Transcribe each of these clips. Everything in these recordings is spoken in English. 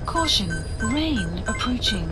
Caution, rain approaching.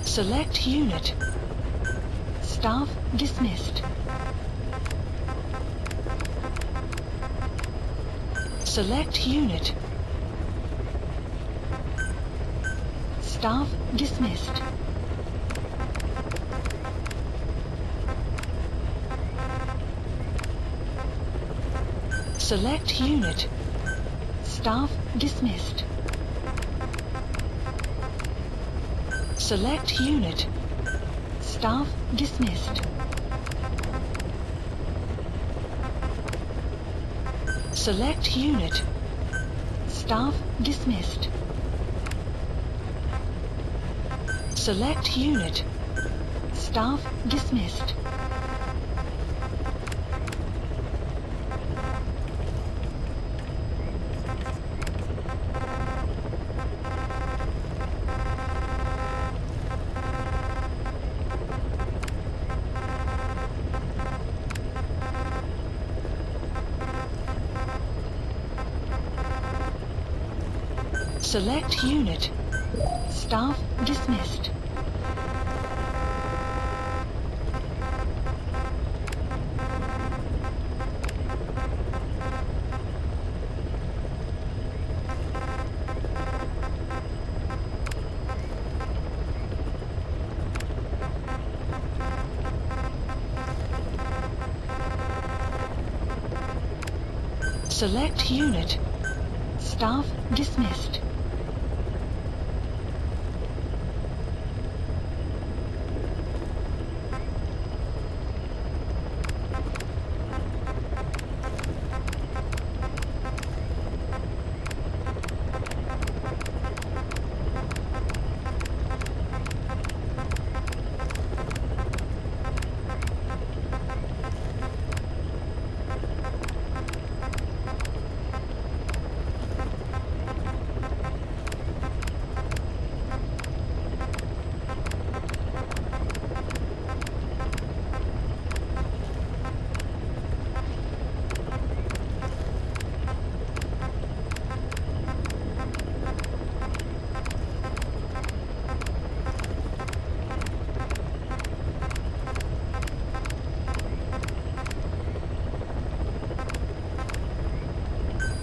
Select unit. Staff dismissed. Select unit. Staff dismissed. Select unit. Staff dismissed. Select unit. Staff dismissed. Select unit. Staff dismissed. Select unit. Staff dismissed. Select unit. Staff dismissed. Select unit. Staff dismissed.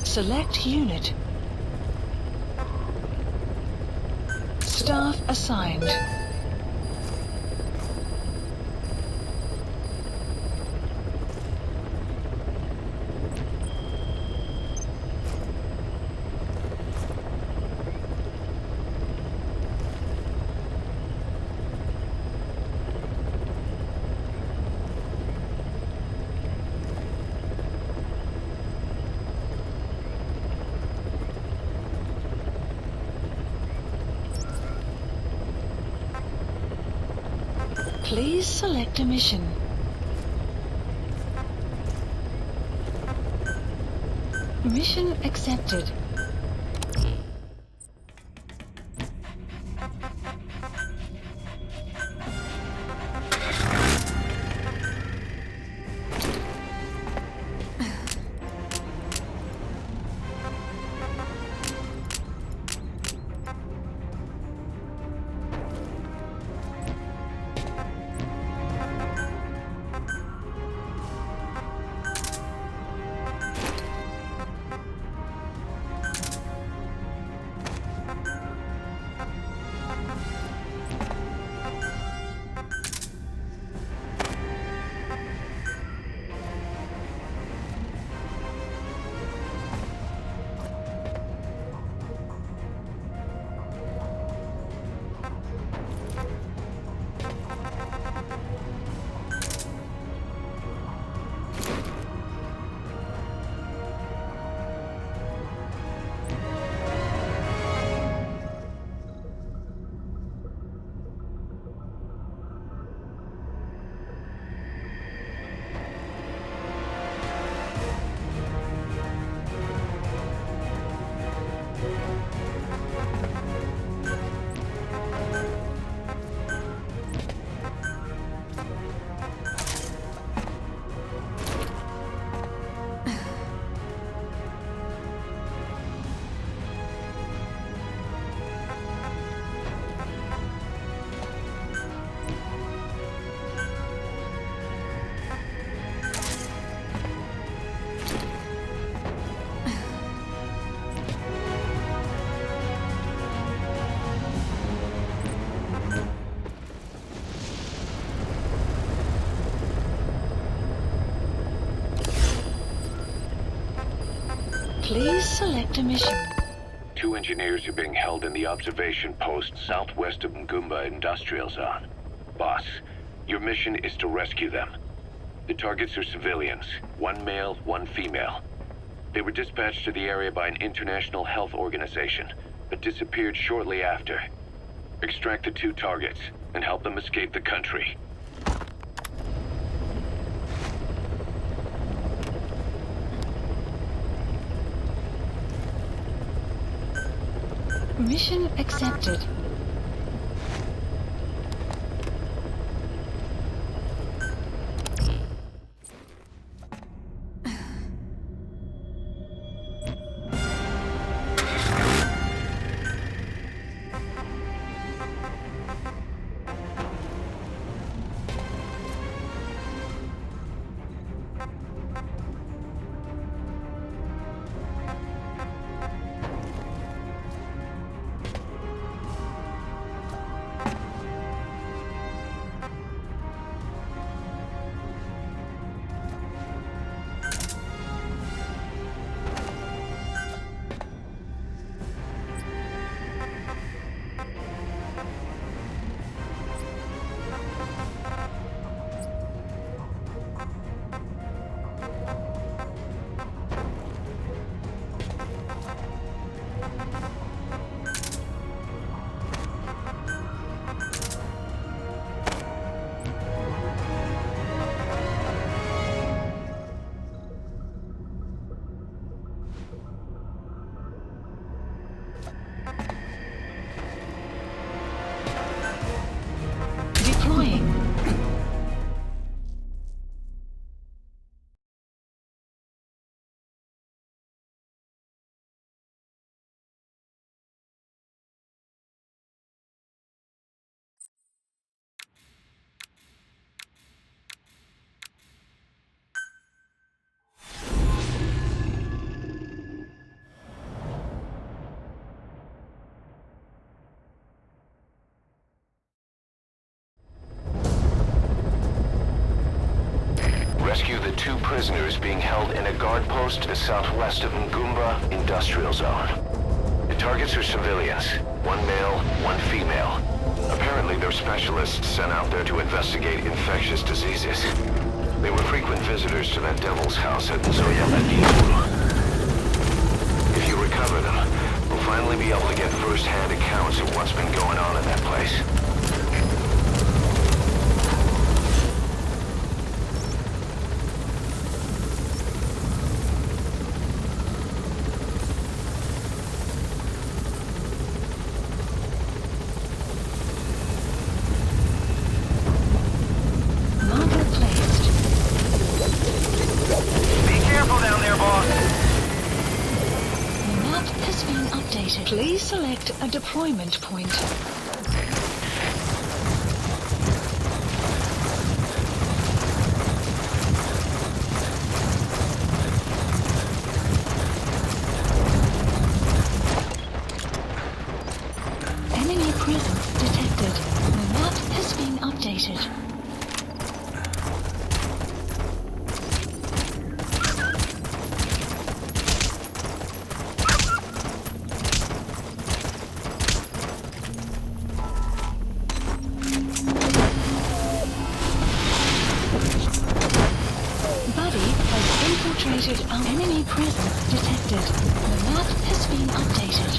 Select unit. Staff assigned. Please select a mission. Mission accepted. Please select a mission. 2 engineers are being held in the observation post southwest of Ngumba Industrial Zone. Boss, your mission is to rescue them. The targets are civilians, 1 male, 1 female. They were dispatched to the area by an international health organization, but disappeared shortly after. Extract the 2 targets and help them escape the country. Mission accepted. prisoners being held in a guard post to the southwest of Ngumba Industrial Zone. The targets are civilians, one male, one female. Apparently they're specialists sent out there to investigate infectious diseases. They were frequent visitors to that devil's house at Zoya Adibu. If you recover them, we'll finally be able to get first-hand accounts of what's been going on in that place. Please select a deployment point. Enemy presence detected. The map has been updated. Our enemy presence detected. The map has been updated.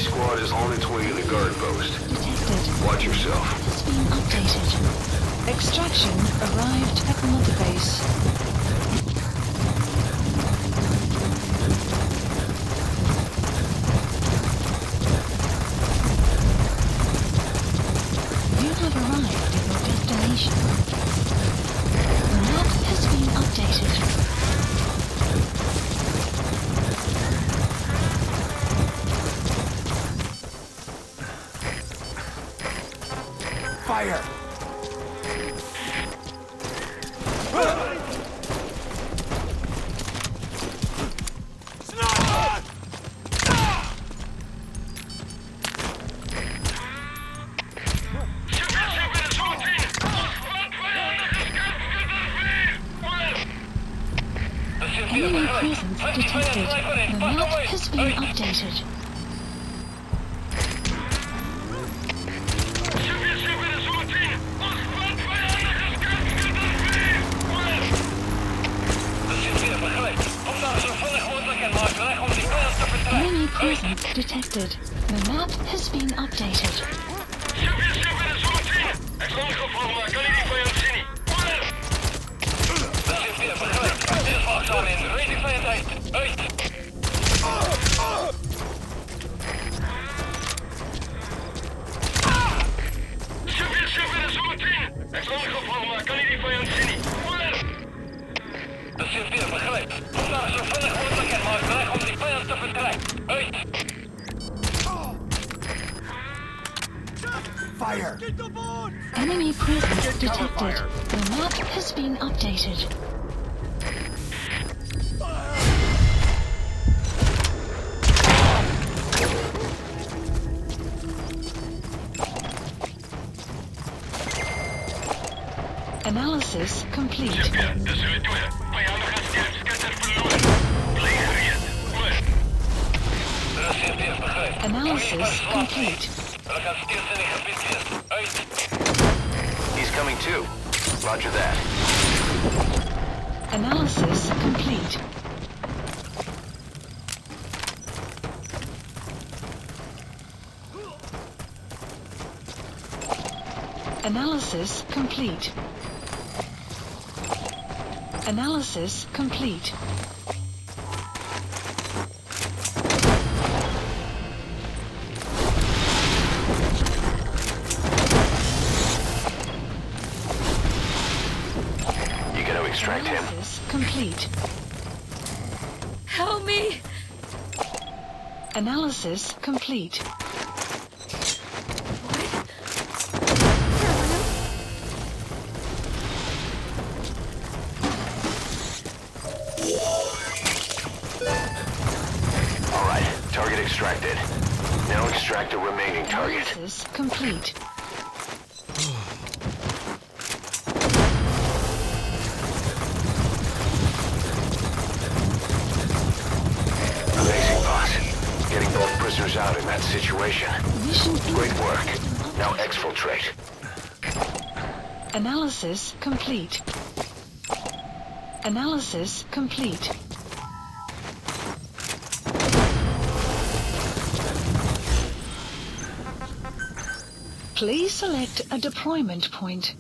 Squad is on its way to the guard post. Detected. Watch yourself. Has been updated. Extraction arrived at Mother Base. You have arrived at your destination. The map has been updated. Fire! Enemy presence detected. The map has been updated. Enemy presence detected. The map has been updated. Fire! Enemy presence detected. The map has been updated. Analysis complete. Analysis complete. He's coming too. Roger that. Analysis complete. Analysis complete. Analysis complete. You gotta extract him. Analysis complete. Help me! Analysis complete. Alright, target extracted. Now extract the remaining target. Analysis complete. Amazing, boss. Getting both prisoners out in that situation. Mission Great work. incomplete. Now exfiltrate. Analysis complete. Analysis complete. Please select a deployment point.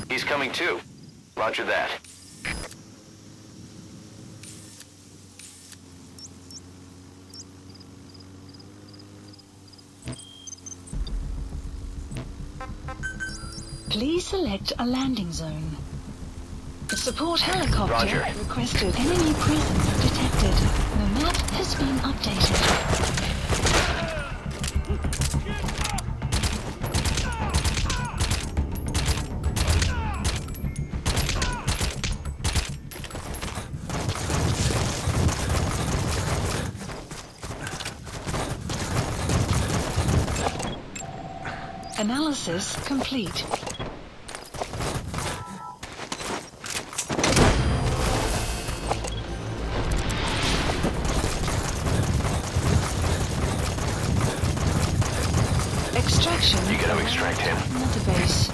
He's coming too. Roger that. Please select a landing zone. The support helicopter Roger. requested. Enemy presence detected. The map has been updated. Analysis complete. Extraction. You gotta extract him. Another base.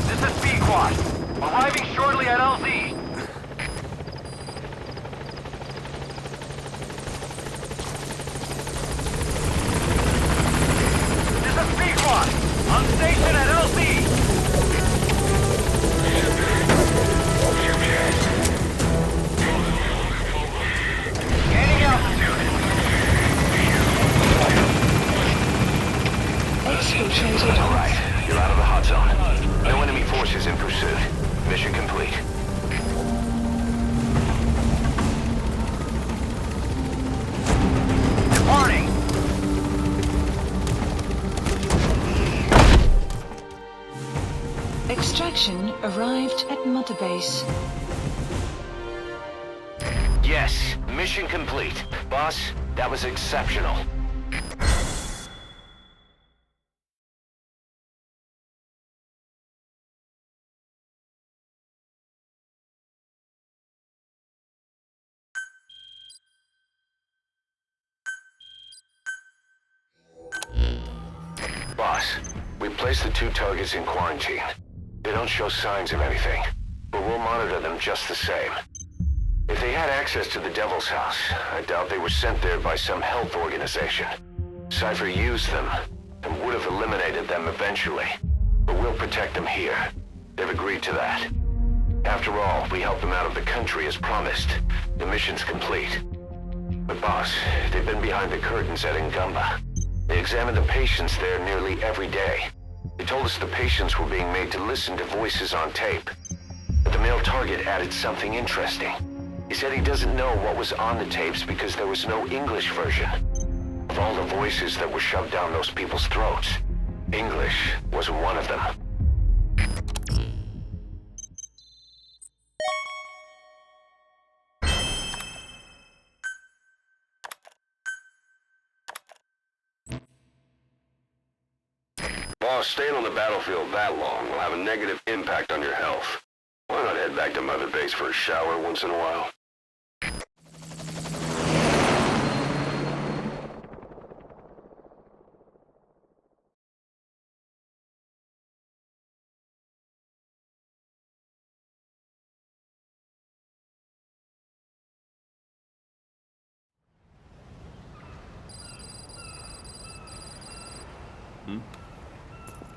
This is B-Quad. Arriving shortly at LZ. This is B-Quad. On station at LZ. Gaining altitude. Exfiltrated. All right, you're out of the hot zone. No enemy forces in pursuit. Mission complete. Departing. Extraction arrived at Mother Base. Yes, mission complete. Boss, that was exceptional. Boss, we placed the two targets in quarantine. They don't show signs of anything, but we'll monitor them just the same. If they had access to the Devil's House, I doubt they were sent there by some health organization. Cypher used them, and would have eliminated them eventually. But we'll protect them here. They've agreed to that. After all, we helped them out of the country as promised. The mission's complete. But boss, they've been behind the curtains at Ngumba. They examine the patients there nearly every day. They told us the patients were being made to listen to voices on tape. But the male target added something interesting. He said he doesn't know what was on the tapes because there was no English version. Of all the voices that were shoved down those people's throats, English was one of them. Boss, staying on the battlefield that long will have a negative impact on your health. Why not head back to Mother Base for a shower once in a while?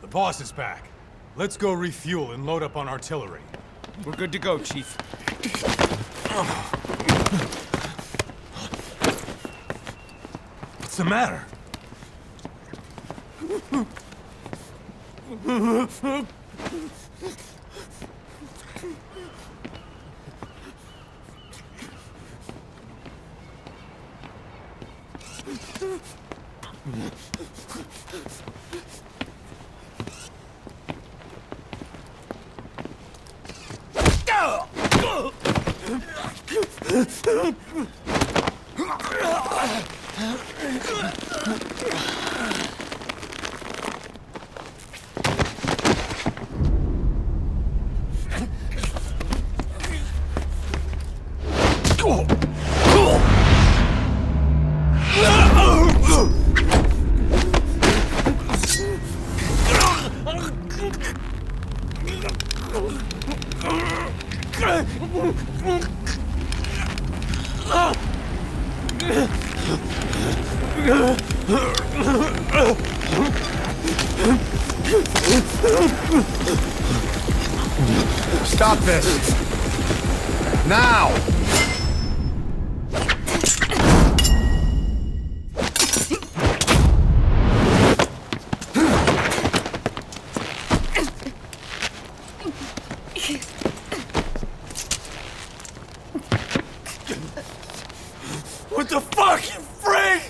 The boss is back. Let's go refuel and load up on artillery. We're good to go, Chief. What's the matter? Stop this! Now! What the fuck, you freak?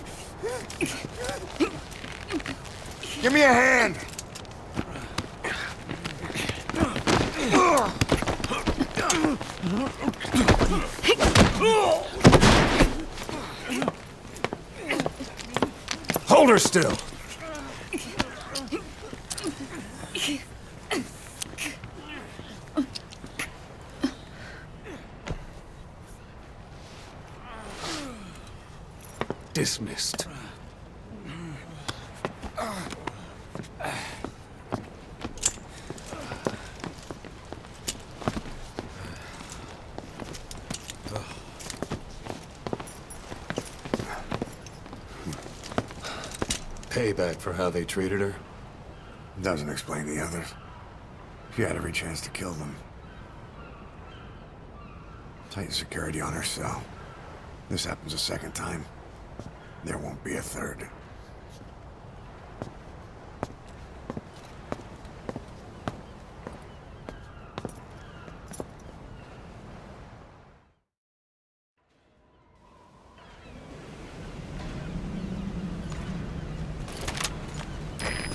Give me a hand! Hold her still. Dismissed. Payback for how they treated her? Doesn't explain the others. She had every chance to kill them. Tighten security on her cell. This happens a second time. There won't be a third.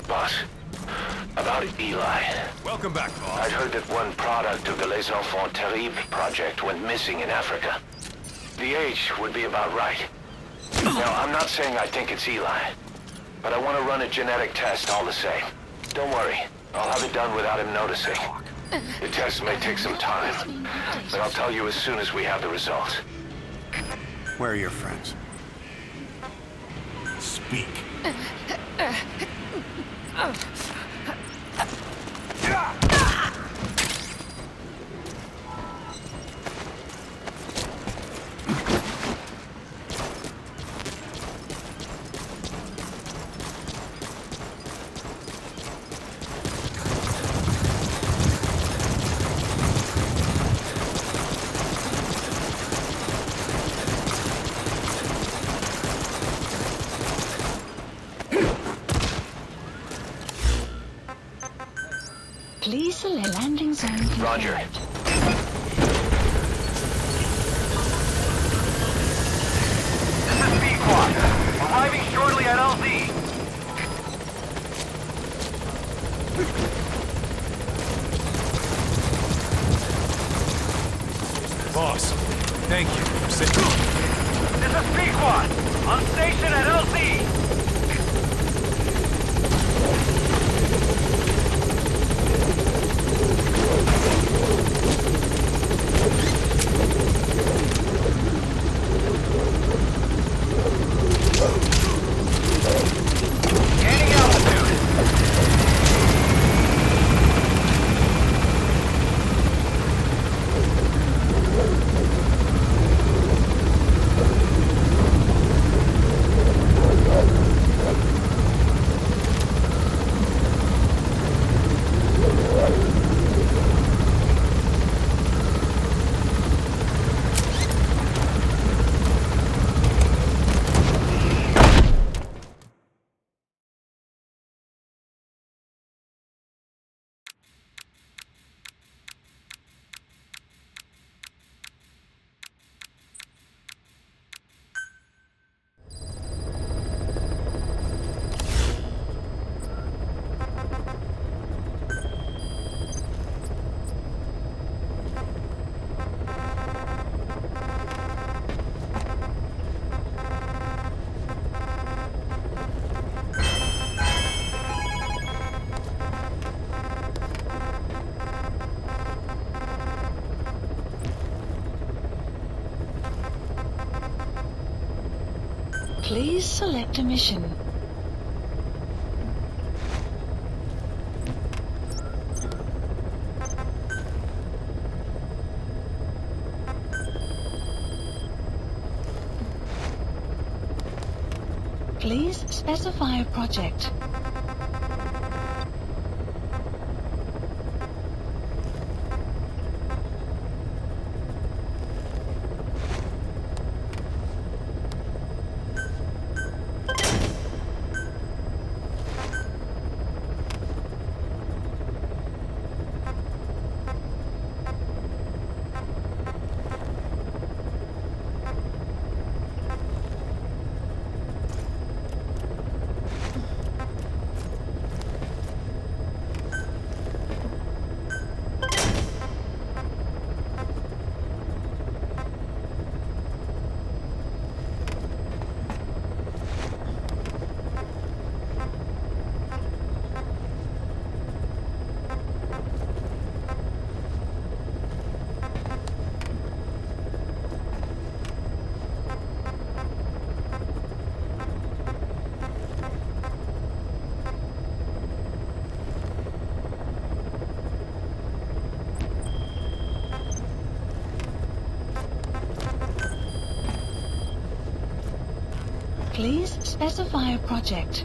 Boss, about Eli. Welcome back, boss. I'd heard that one product of the Les Enfants Terribles project went missing in Africa. The age would be about right. Now, I'm not saying I think it's Eli, but I want to run a genetic test all the same. Don't worry, I'll have it done without him noticing. The test may take some time, but I'll tell you as soon as we have the results. Where are your friends? Speak. Please select landing zone confirmed. Roger. This is B-Quad. Arriving shortly at LZ. Boss, thank you for sitting. This is B-Quad. On station at LZ. Gaining altitude. Please select a mission. Please specify a project. Please specify a project.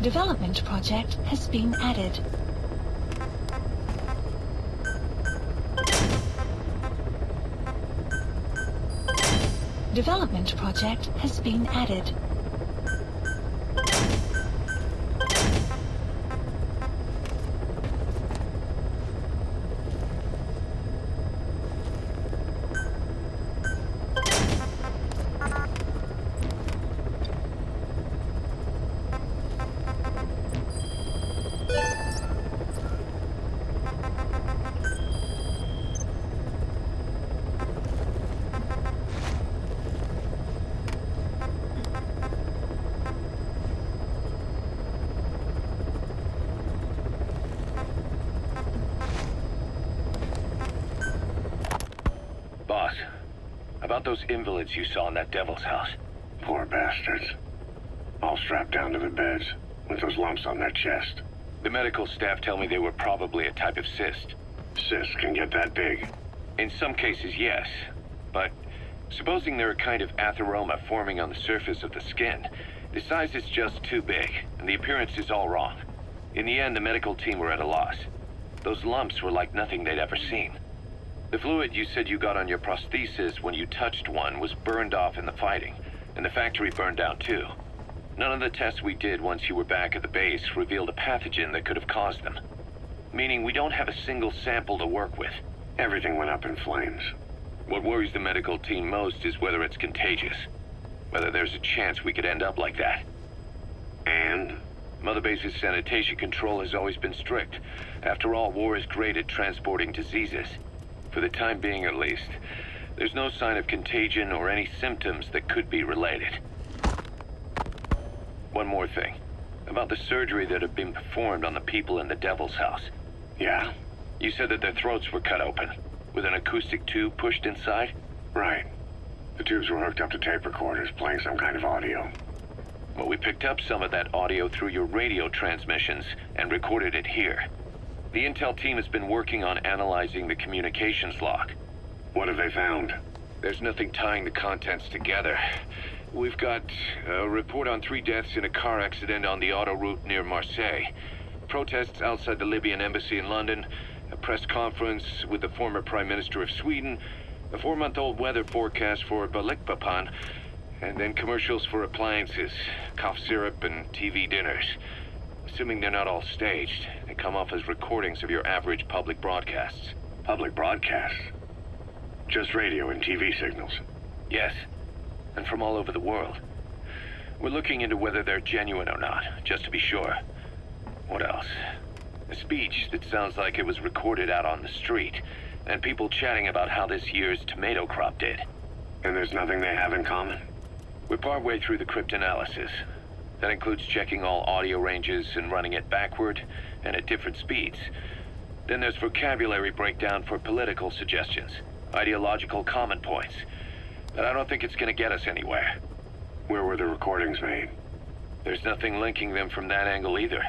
Development project has been added. Development project has been added. Boss, about those invalids you saw in that devil's house. Poor bastards. All strapped down to the beds, with those lumps on their chest. The medical staff tell me they were probably a type of cyst. Cysts can get that big. In some cases, yes. But supposing they're a kind of atheroma forming on the surface of the skin, the size is just too big, and the appearance is all wrong. In the end, the medical team were at a loss. Those lumps were like nothing they'd ever seen. The fluid you said you got on your prosthesis when you touched one was burned off in the fighting, and the factory burned down too. None of the tests we did once you were back at the base revealed a pathogen that could have caused them. Meaning we don't have a single sample to work with. Everything went up in flames. What worries the medical team most is whether it's contagious. Whether there's a chance we could end up like that. And? Mother Base's sanitation control has always been strict. After all, war is great at transporting diseases. For the time being, at least. There's no sign of contagion or any symptoms that could be related. One more thing. About the surgery that had been performed on the people in the Devil's House. Yeah? You said that their throats were cut open, with an acoustic tube pushed inside? Right. The tubes were hooked up to tape recorders, playing some kind of audio. Well, we picked up some of that audio through your radio transmissions and recorded it here. The intel team has been working on analyzing the communications log. What have they found? There's nothing tying the contents together. We've got a report on 3 deaths in a car accident on the autoroute near Marseille. Protests outside the Libyan embassy in London. A press conference with the former Prime Minister of Sweden. A 4-month-old weather forecast for Balikpapan. And then commercials for appliances, cough syrup, and TV dinners. Assuming they're not all staged, they come off as recordings of your average public broadcasts. Public broadcasts? Just radio and TV signals? Yes, and from all over the world. We're looking into whether they're genuine or not, just to be sure. What else? A speech that sounds like it was recorded out on the street, and people chatting about how this year's tomato crop did. And there's nothing they have in common? We're partway through the cryptanalysis. That includes checking all audio ranges and running it backward and at different speeds. Then there's vocabulary breakdown for political suggestions, ideological common points. But I don't think it's going to get us anywhere. Where were the recordings made? There's nothing linking them from that angle either.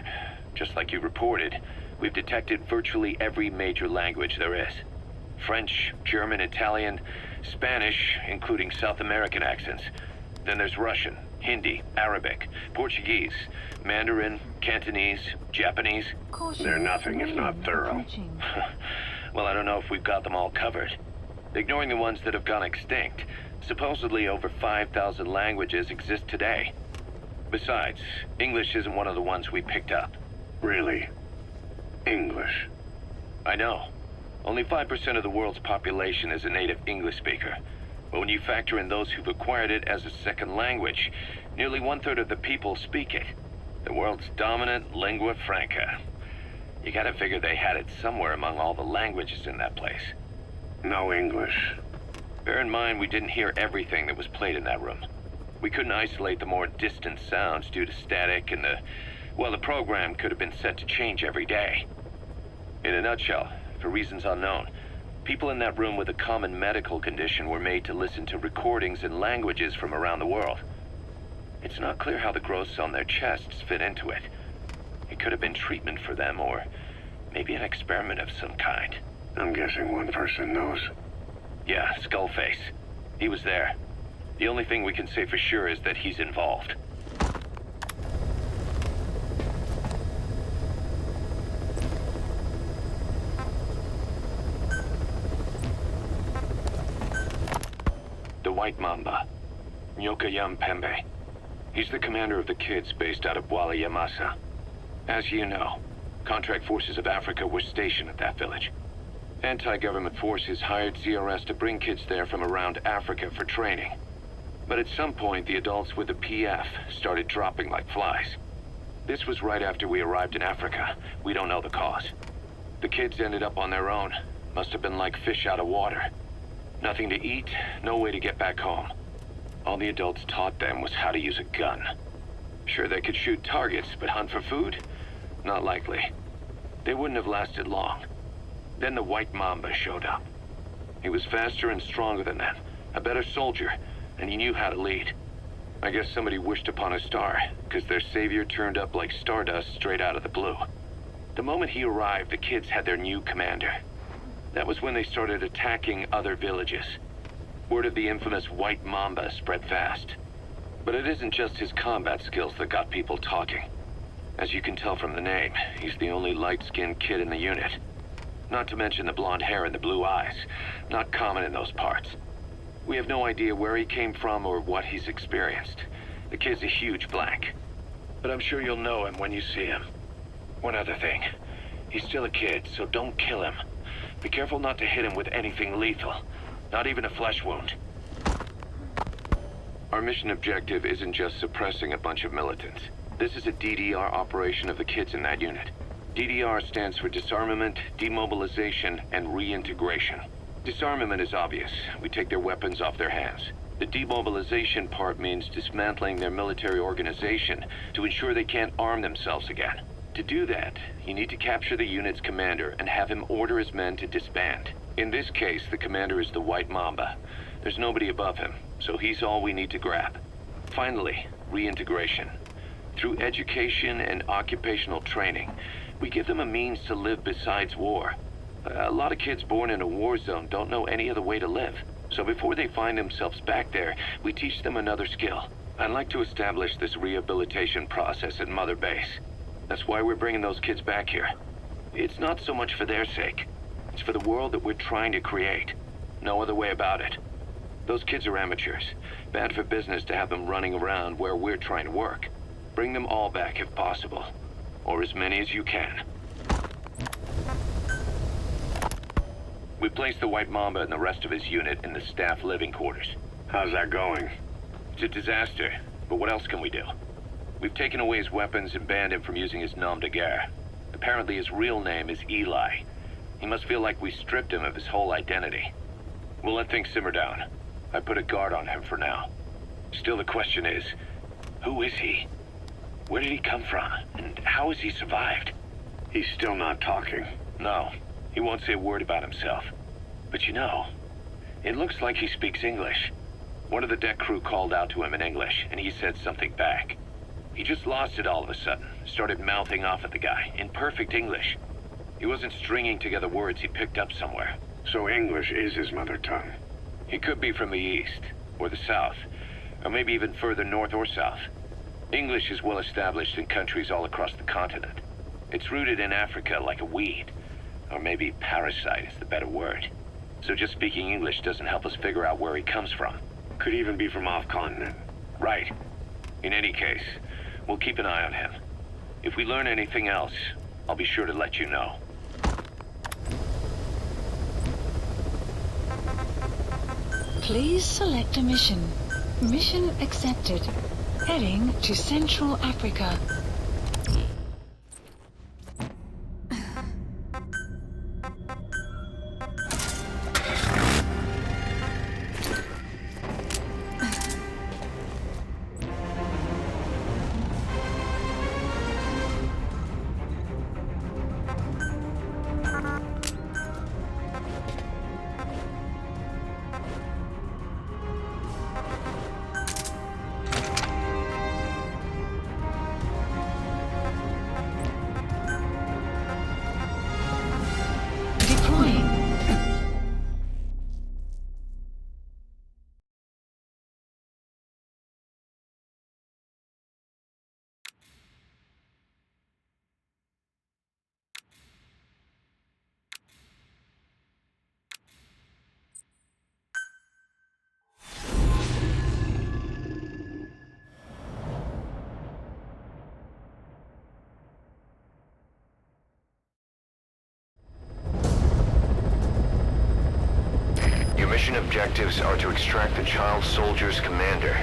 Just like you reported, we've detected virtually every major language there is. French, German, Italian, Spanish, including South American accents. Then there's Russian, Hindi, Arabic, Portuguese, Mandarin, Cantonese, Japanese. They're nothing if not thorough. Well, I don't know if we've got them all covered. Ignoring the ones that have gone extinct, supposedly over 5,000 languages exist today. Besides, English isn't one of the ones we picked up. Really? English? I know. Only 5% of the world's population is a native English speaker. But when you factor in those who've acquired it as a second language, nearly 1/3 of the people speak it. The world's dominant lingua franca. You gotta figure they had it somewhere among all the languages in that place. No English. Bear in mind, we didn't hear everything that was played in that room. We couldn't isolate the more distant sounds due to static and the program could have been set to change every day. In a nutshell, for reasons unknown, people in that room with a common medical condition were made to listen to recordings in languages from around the world. It's not clear how the growths on their chests fit into it. It could have been treatment for them, or maybe an experiment of some kind. I'm guessing one person knows. Yeah, Skullface. He was there. The only thing we can say for sure is that he's involved. The White Mamba, Nyokayam Pembe. He's the commander of the kids based out of Bwala Yamasa. As you know, contract forces of Africa were stationed at that village. Anti-government forces hired CRS to bring kids there from around Africa for training. But at some point, the adults with the PF started dropping like flies. This was right after we arrived in Africa. We don't know the cause. The kids ended up on their own. Must have been like fish out of water. Nothing to eat, no way to get back home. All the adults taught them was how to use a gun. Sure, they could shoot targets, but hunt for food? Not likely. They wouldn't have lasted long. Then the White Mamba showed up. He was faster and stronger than them, a better soldier, and he knew how to lead. I guess somebody wished upon a star, because their savior turned up like stardust straight out of the blue. The moment he arrived, the kids had their new commander. That was when they started attacking other villages. Word of the infamous White Mamba spread fast. But it isn't just his combat skills that got people talking. As you can tell from the name, he's the only light-skinned kid in the unit. Not to mention the blonde hair and the blue eyes. Not common in those parts. We have no idea where he came from or what he's experienced. The kid's a huge blank. but I'm sure you'll know him when you see him. One other thing. He's still a kid, so don't kill him. Be careful not to hit him with anything lethal. Not even a flesh wound. Our mission objective isn't just suppressing a bunch of militants. This is a DDR operation of the kids in that unit. DDR stands for Disarmament, Demobilization, and Reintegration. Disarmament is obvious. We take their weapons off their hands. The demobilization part means dismantling their military organization to ensure they can't arm themselves again. To do that, you need to capture the unit's commander and have him order his men to disband. In this case, the commander is the White Mamba. There's nobody above him, so he's all we need to grab. Finally, reintegration. Through education and occupational training, we give them a means to live besides war. A lot of kids born in a war zone don't know any other way to live. So before they find themselves back there, we teach them another skill. I'd like to establish this rehabilitation process at Mother Base. That's why we're bringing those kids back here. It's not so much for their sake. It's for the world that we're trying to create. No other way about it. Those kids are amateurs. Bad for business to have them running around where we're trying to work. Bring them all back if possible. Or as many as you can. We placed the White Mamba and the rest of his unit in the staff living quarters. How's that going? It's a disaster, but what else can we do? We've taken away his weapons and banned him from using his nom de guerre. Apparently his real name is Eli. He must feel like we stripped him of his whole identity. We'll let things simmer down. I put a guard on him for now. Still the question is, who is he? Where did he come from? And how has he survived? He's still not talking. No, he won't say a word about himself. But you know, it looks like he speaks English. One of the deck crew called out to him in English, and he said something back. He just lost it all of a sudden, started mouthing off at the guy, in perfect English. He wasn't stringing together words he picked up somewhere. So English is his mother tongue. He could be from the east, or the south, or maybe even further north or south. English is well established in countries all across the continent. It's rooted in Africa like a weed, or maybe parasite is the better word. So just speaking English doesn't help us figure out where he comes from. Could even be from off-continent. Right. In any case, we'll keep an eye on him. If we learn anything else, I'll be sure to let you know. Please select a mission. Mission accepted. Heading to Central Africa. Mission objectives are to extract the child soldier's commander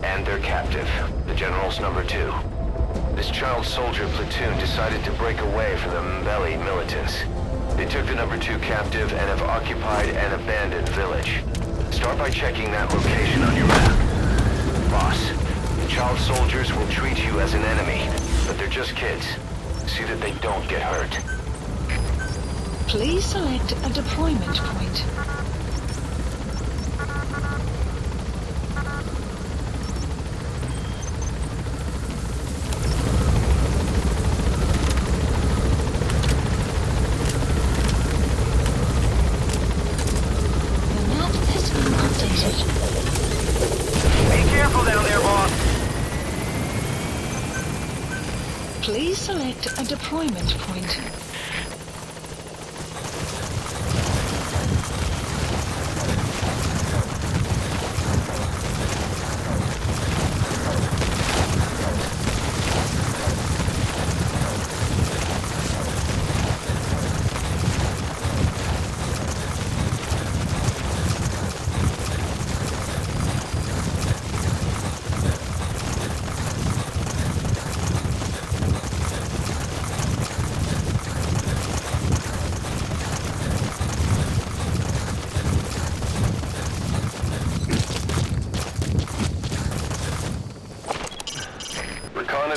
and their captive, the General's number 2. This child soldier platoon decided to break away from the Mbeli militants. They took the number 2 captive and have occupied an abandoned village. Start by checking that location on your map. Boss, the child soldiers will treat you as an enemy, but they're just kids. See that they don't get hurt. Please select a deployment point. The map has been updated. Be careful down there, boss. Please select a deployment point.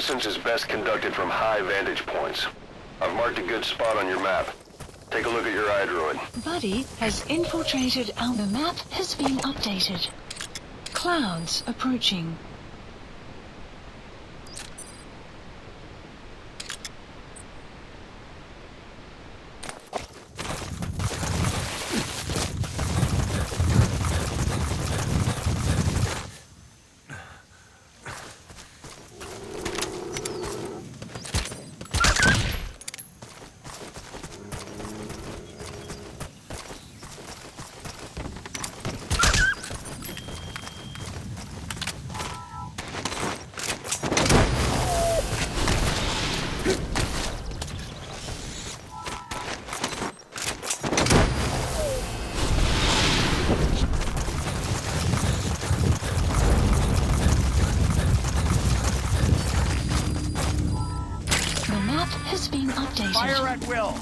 Reconnaissance is best conducted from high vantage points. I've marked a good spot on your map. Take a look at your iDroid. Buddy has infiltrated our... The map has been updated. Clouds approaching. Has been updated. Fire at will.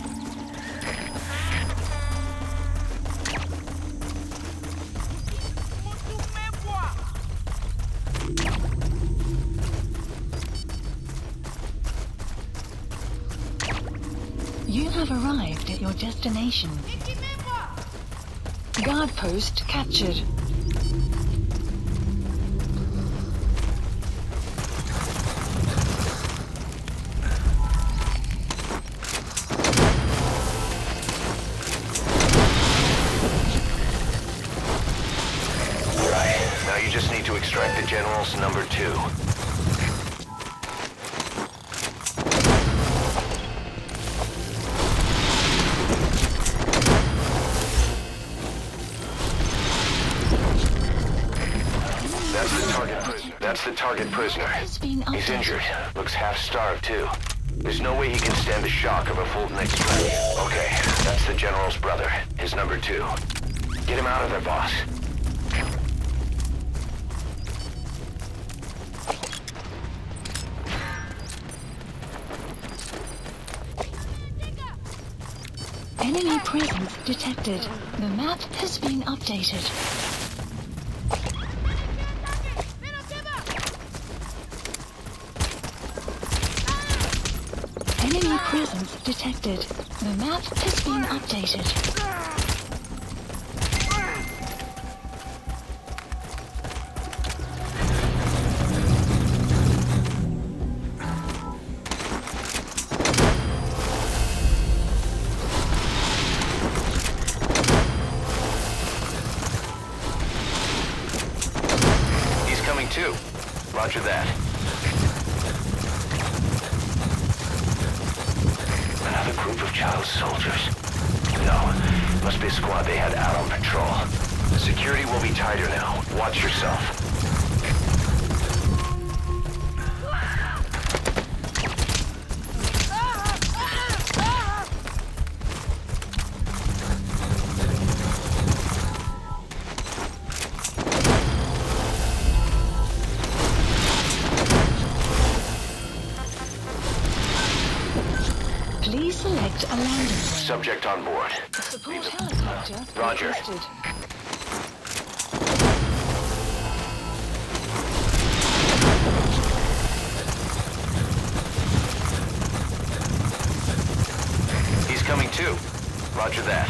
You have arrived at your destination. Guard post captured. You just need to extract the General's number 2. That's the target prisoner. He's injured. Looks half-starved, too. There's no way he can stand the shock of a full neck strike. Okay, that's the General's brother, his number 2. Get him out of there, boss. Enemy presence detected. The map has been updated. Enemy presence detected. The map has been updated. Too. Roger that. Another group of child soldiers. No, must be a squad they had out on patrol. Security will be tighter now. Watch yourself. Please select a landing zone. Subject on board. Support helicopter Roger. requested. He's coming too. Roger that.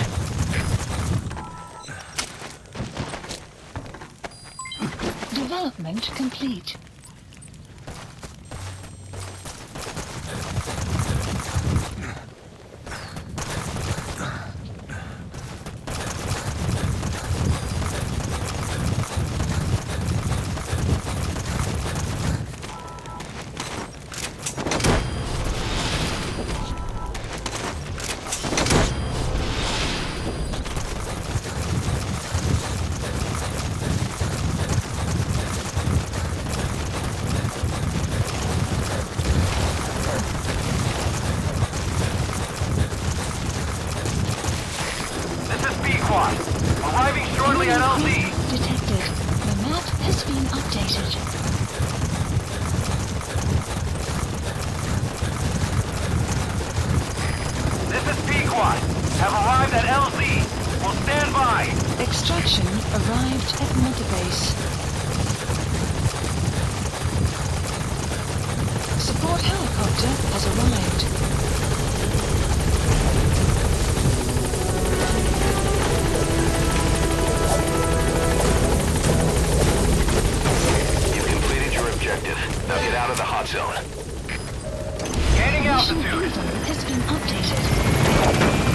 Development complete. Arriving shortly at LZ. Detected. The map has been updated. This is Pequod. Have arrived at LZ. Will stand by. Extraction arrived at Mother Base. Support escort helicopter has arrived. You've completed your objective. Now get out of the hot zone. Gaining Mission altitude. info has been updated.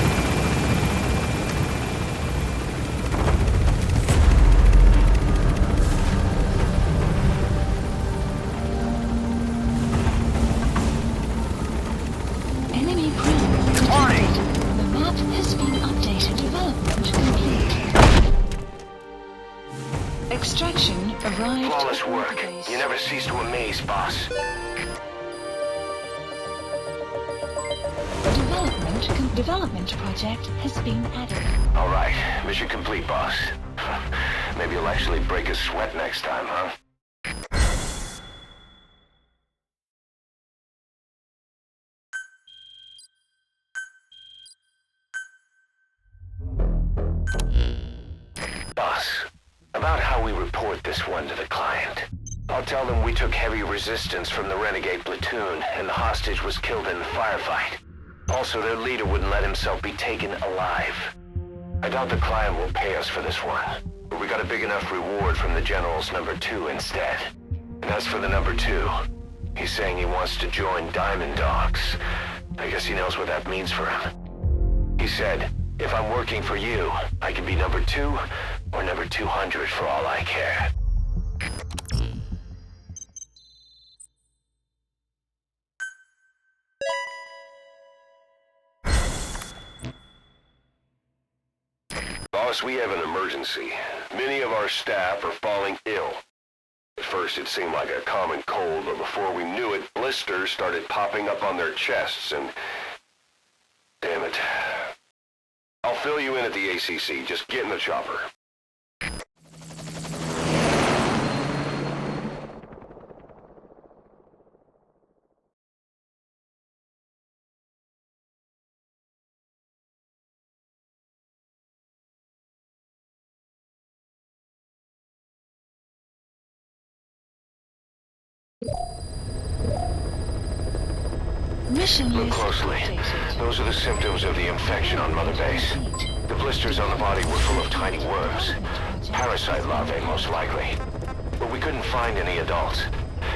Enemy ground Warning. detected. The map has been updated. Development complete. Extraction arrived. Flawless at work. base. You never cease to amaze, boss. Development project has been added. All right, mission complete, boss. Maybe you'll actually break a sweat next time, huh? Boss, about how we report this one to the client. I'll tell them we took heavy resistance from the renegade platoon, and the hostage was killed in the firefight. Also, their leader wouldn't let himself be taken alive. I doubt the client will pay us for this one, but we got a big enough reward from the General's number 2 instead. And as for the number 2, he's saying he wants to join Diamond Dogs. I guess he knows what that means for him. He said, if I'm working for you, I can be number 2 or number 200 for all I care. Boss, we have an emergency. Many of our staff are falling ill. At first it seemed like a common cold, but before we knew it, blisters started popping up on their chests and... Damn it. I'll fill you in at the ACC. Just get in the chopper. Mission Look list closely. updated. Those are the symptoms of the infection on Mother Base. The blisters on the body were full of tiny worms. Parasite larvae, most likely. But we couldn't find any adults.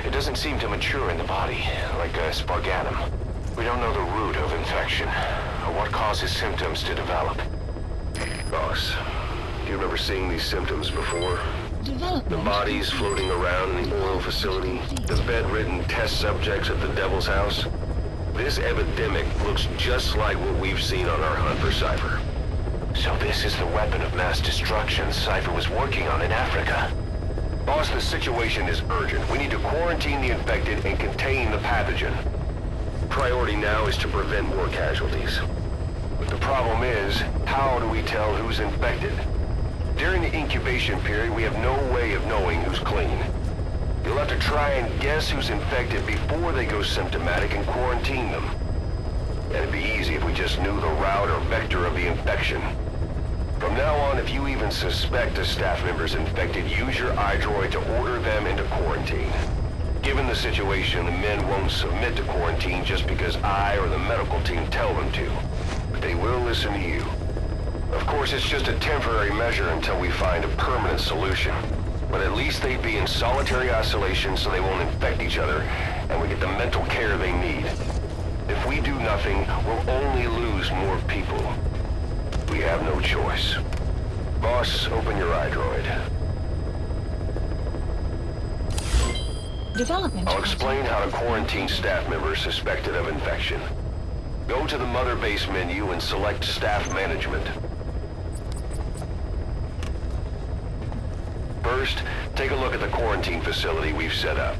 It doesn't seem to mature in the body, like a sparganum. We don't know the root of infection, or what causes symptoms to develop. Boss, do you remember seeing these symptoms before? Development The bodies floating around in the oil facility, the bedridden test subjects at the Devil's House. This epidemic looks just like what we've seen on our hunt for Cypher. So this is the weapon of mass destruction Cypher was working on in Africa. Boss, the situation is urgent. We need to quarantine the infected and contain the pathogen. Priority now is to prevent more casualties. But the problem is, how do we tell who's infected? During the incubation period, we have no way of knowing who's clean. You'll have to try and guess who's infected before they go symptomatic and quarantine them. And it'd be easy if we just knew the route or vector of the infection. From now on, if you even suspect a staff member's infected, use your iDroid to order them into quarantine. Given the situation, the men won't submit to quarantine just because I or the medical team tell them to. But they will listen to you. Of course, it's just a temporary measure until we find a permanent solution. But at least they'd be in solitary isolation so they won't infect each other, and we get the mental care they need. If we do nothing, we'll only lose more people. We have no choice. Boss, open your iDroid. Development I'll explain how to quarantine staff members suspected of infection. Go to the Mother Base menu and select Staff Management. First, take a look at the quarantine facility we've set up.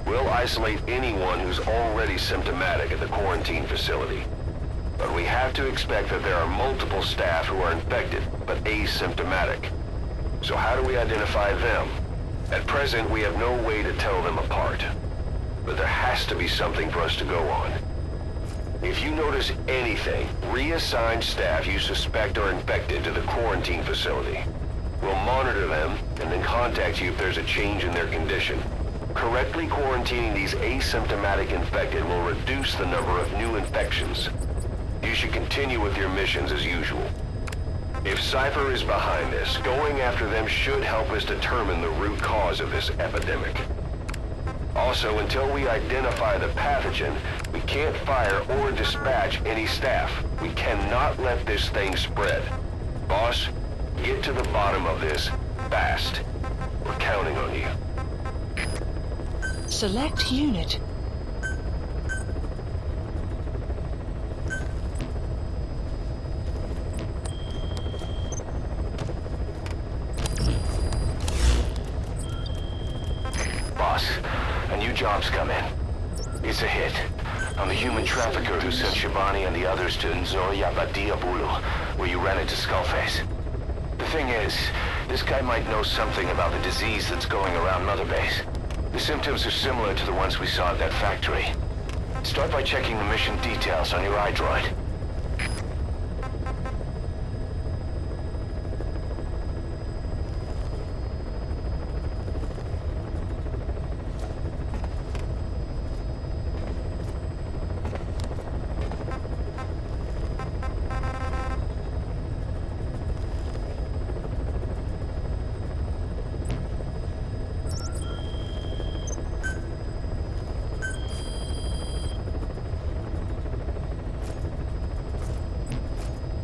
We'll isolate anyone who's already symptomatic at the quarantine facility. But we have to expect that there are multiple staff who are infected, but asymptomatic. So how do we identify them? At present, we have no way to tell them apart. But there has to be something for us to go on. If you notice anything, reassign staff you suspect are infected to the quarantine facility. We'll monitor them and then contact you if there's a change in their condition. Correctly quarantining these asymptomatic infected will reduce the number of new infections. You should continue with your missions as usual. If Cypher is behind this, going after them should help us determine the root cause of this epidemic. Also, until we identify the pathogen, we can't fire or dispatch any staff. We cannot let this thing spread. Boss, get to the bottom of this fast. We're counting on you. Select unit. Boss, a new job's come in. It's a hit. I'm the human trafficker who sent Shibani and the others to Nzoya Badia Bulu, where you ran into Skullface. The thing is, this guy might know something about the disease that's going around Mother Base. The symptoms are similar to the ones we saw at that factory. Start by checking the mission details on your iDroid.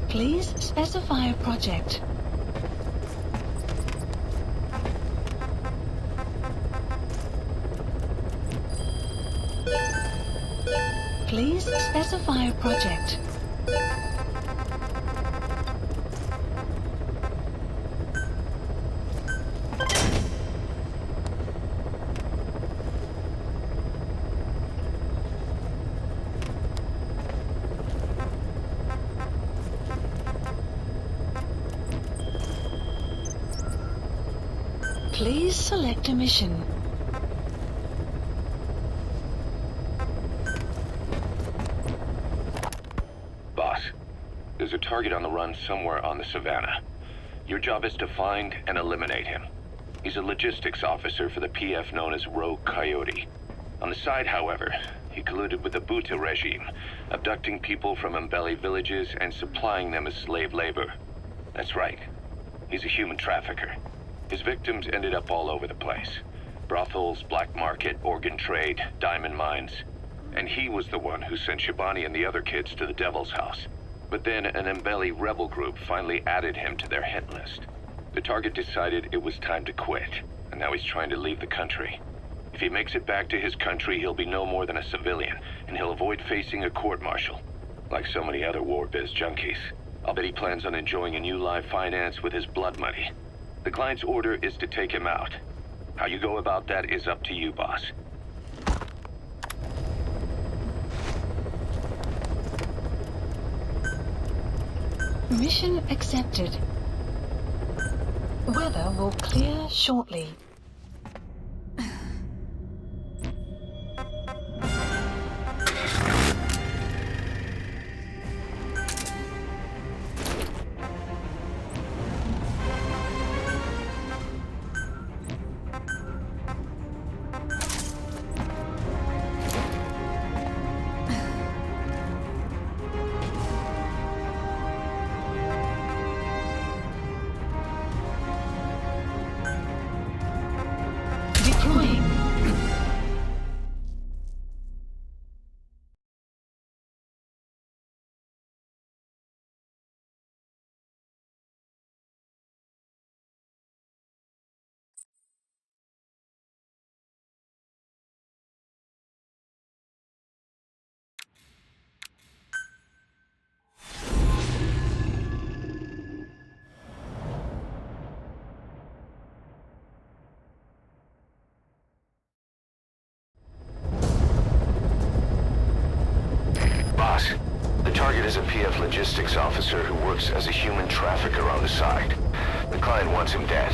Please specify a project. Please specify a project. Please select a mission. Boss, there's a target on the run somewhere on the Savannah. Your job is to find and eliminate him. He's a logistics officer for the PF known as Rogue Coyote. On the side, however, he colluded with the Buta regime, abducting people from Mbeli villages and supplying them as slave labor. That's right. He's a human trafficker. His victims ended up all over the place. Brothels, black market, organ trade, diamond mines. And he was the one who sent Shibani and the other kids to the Devil's House. But then an Mbeli rebel group finally added him to their hit list. The target decided it was time to quit, and now he's trying to leave the country. If he makes it back to his country, he'll be no more than a civilian, and he'll avoid facing a court-martial. Like so many other war biz junkies. I'll bet he plans on enjoying a new live finance with his blood money. The client's order is to take him out. How you go about that is up to you, boss. Mission accepted. Weather will clear shortly. Deploying. Boss, the target is a PF logistics officer who works as a human trafficker on the side. The client wants him dead.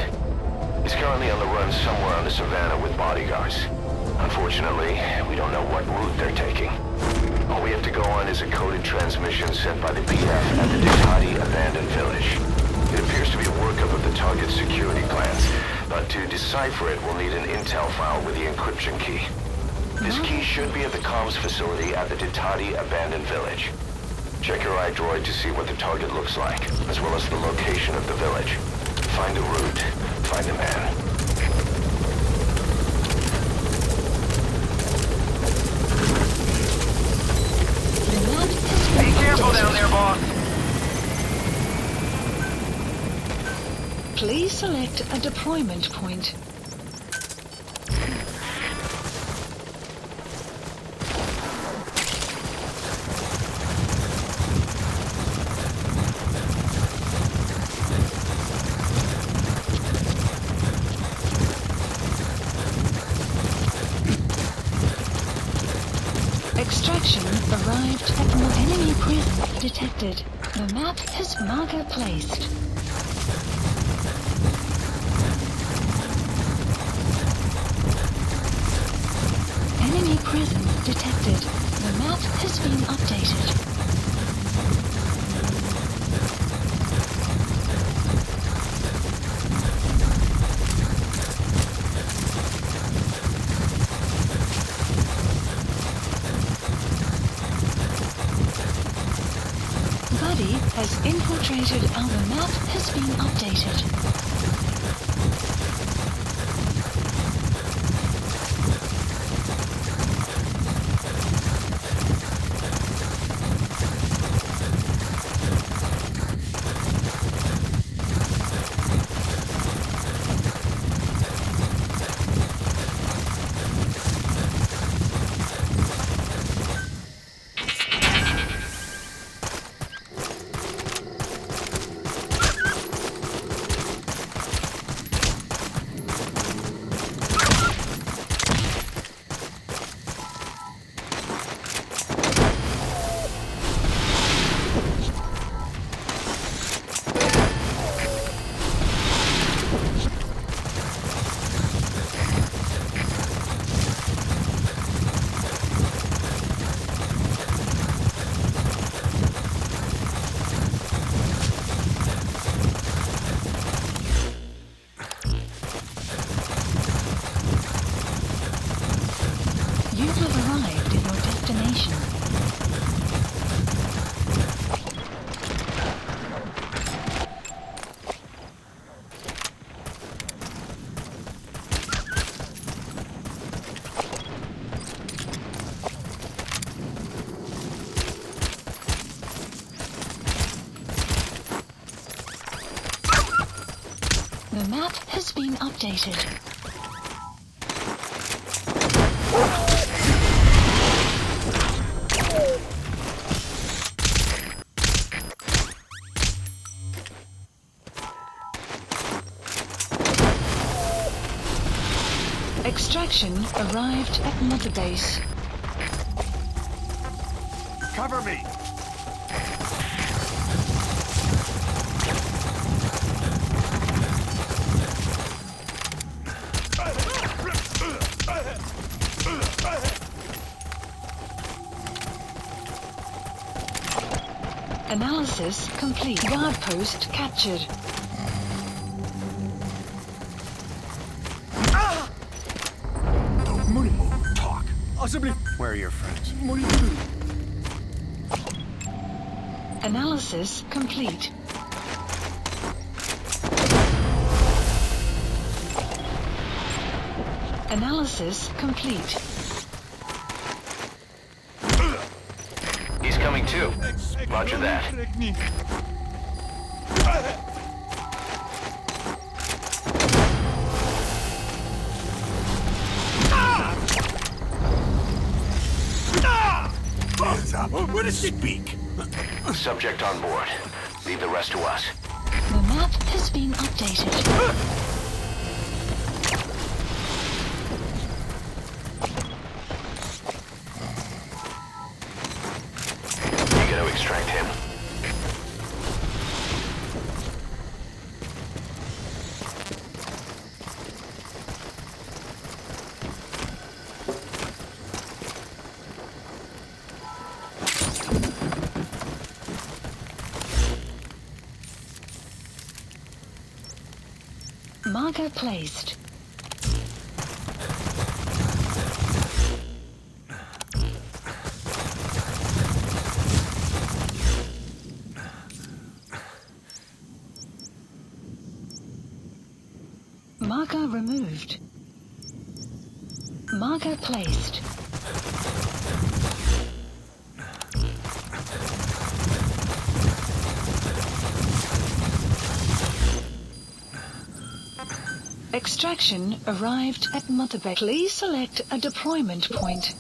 He's currently on the run somewhere on the Savannah with bodyguards. Unfortunately, we don't know what route they're taking. All we have to go on is a coded transmission sent by the PF at the Ditati abandoned village. It appears to be a workup of the target's security decipher it, we'll need an intel file with the encryption key. This key should be at the comms facility at the Ditati abandoned village. Check your iDroid to see what the target looks like, as well as the location of the village. Find a route. Find a man. Be careful down there, boss. Please select a deployment point. Extraction arrived at the enemy prison detected. The map has marker placed. Enemy prison detected. The map has been updated. Buddy has infiltrated our map has been updated. You have arrived at your destination. The map has been updated. Extraction arrived at Mother Base. Cover me! Analysis complete. Guard post captured. Talk. Where are your friends? Analysis complete. Analysis complete. He's coming too. Roger that. Hands up. Where does she speak? Subject on board. Leave the rest to us. The map has been updated. You gotta extract him. Marker placed. Marker removed. Marker placed. Extraction arrived at Mother Base. Please select a deployment point.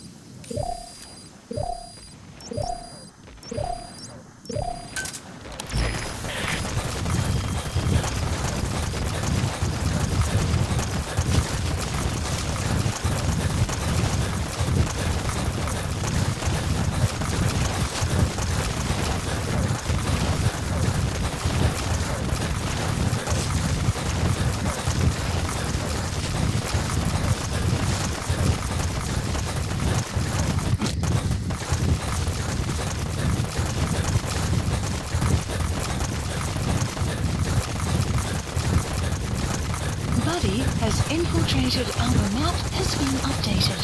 Buddy has infiltrated. Our map has been updated.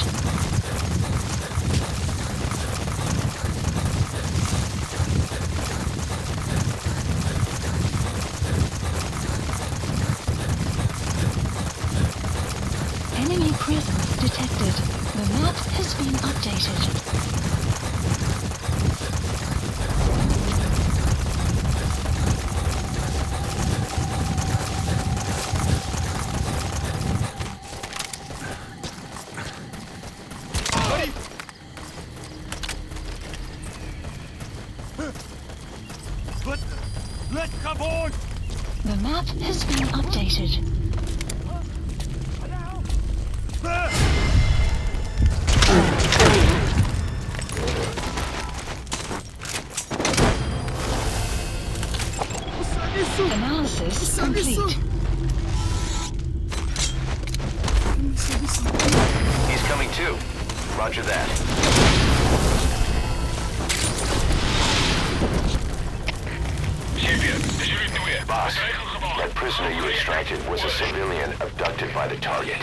Enemy presence detected. The map has been updated. Let's come on! The map has been updated. Analysis complete. He's coming too. Roger that. Boss, that prisoner you extracted was a civilian abducted by the target.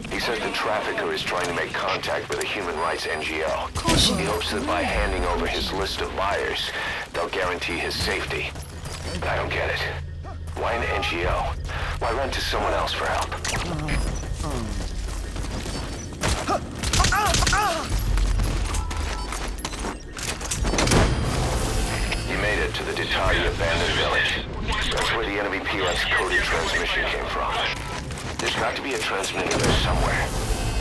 He says the trafficker is trying to make contact with a human rights NGO. He hopes that by handing over his list of buyers, they'll guarantee his safety. But I don't get it. Why an NGO? Why run to someone else for help? You made it to the Detari abandoned village. That's where the enemy PX coded transmission came from. There's got to be a transmitter there somewhere.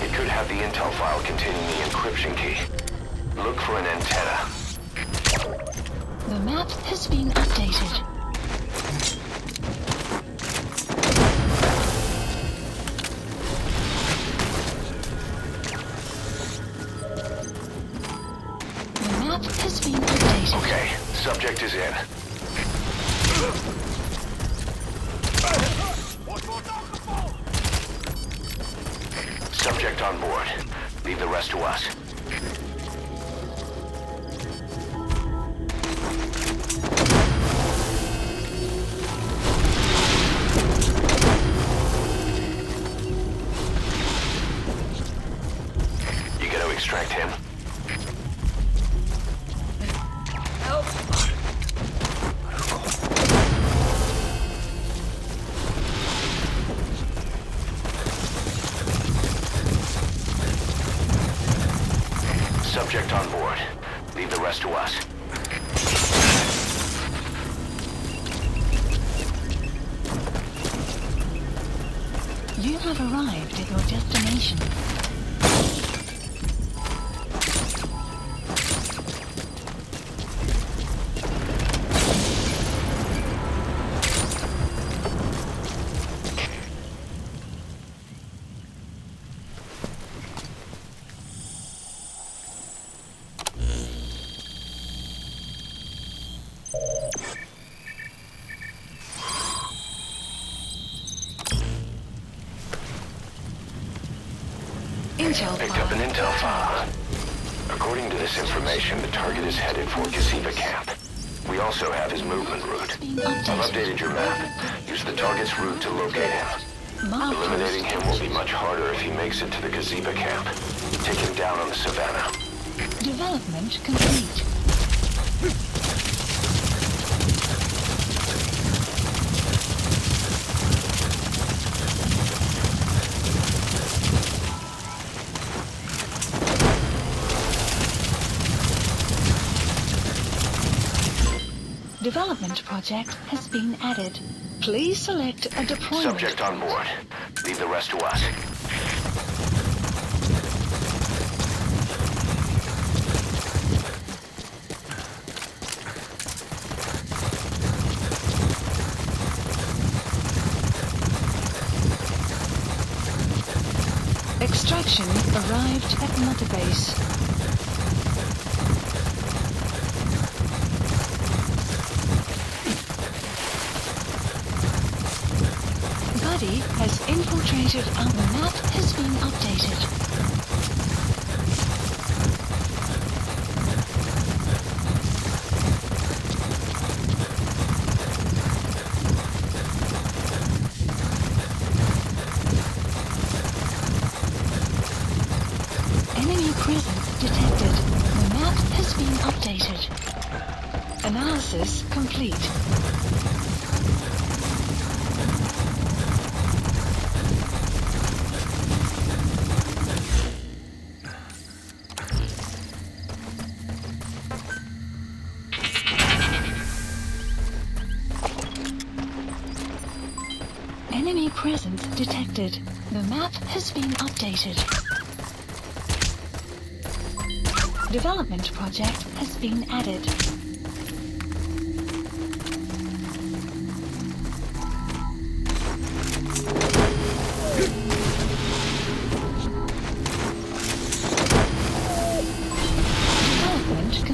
It could have the intel file containing the encryption key. Look for an antenna. The map has been updated. The map has been updated. Okay, subject is in. Subject on board. Leave the rest to us. You gotta extract him. Subject on board. Leave the rest to us. You have arrived at your destination. Intel Picked up an intel file. According to this information, the target is headed for Gaziba camp. We also have his movement route. I've updated your map. Use the target's route to locate him. Eliminating him will be much harder if he makes it to the Gaziba camp. Take him down on the savannah. Development complete. Development project has been added. Please select a deployment. Subject on board. Leave the rest to us. Extraction arrived at Mother Base. Buddy has infiltrated our map has been updated. Enemy presence detected. The map has been updated. Analysis complete. Enemy presence detected. The map has been updated. Development project has been added.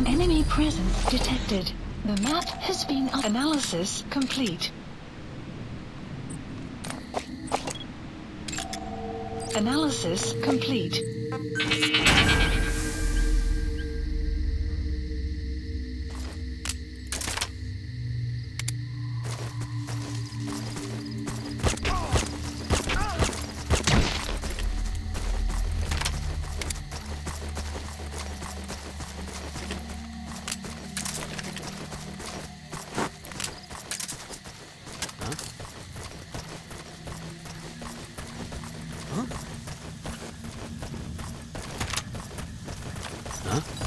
Enemy presence detected. The map has been analysis complete. Analysis complete.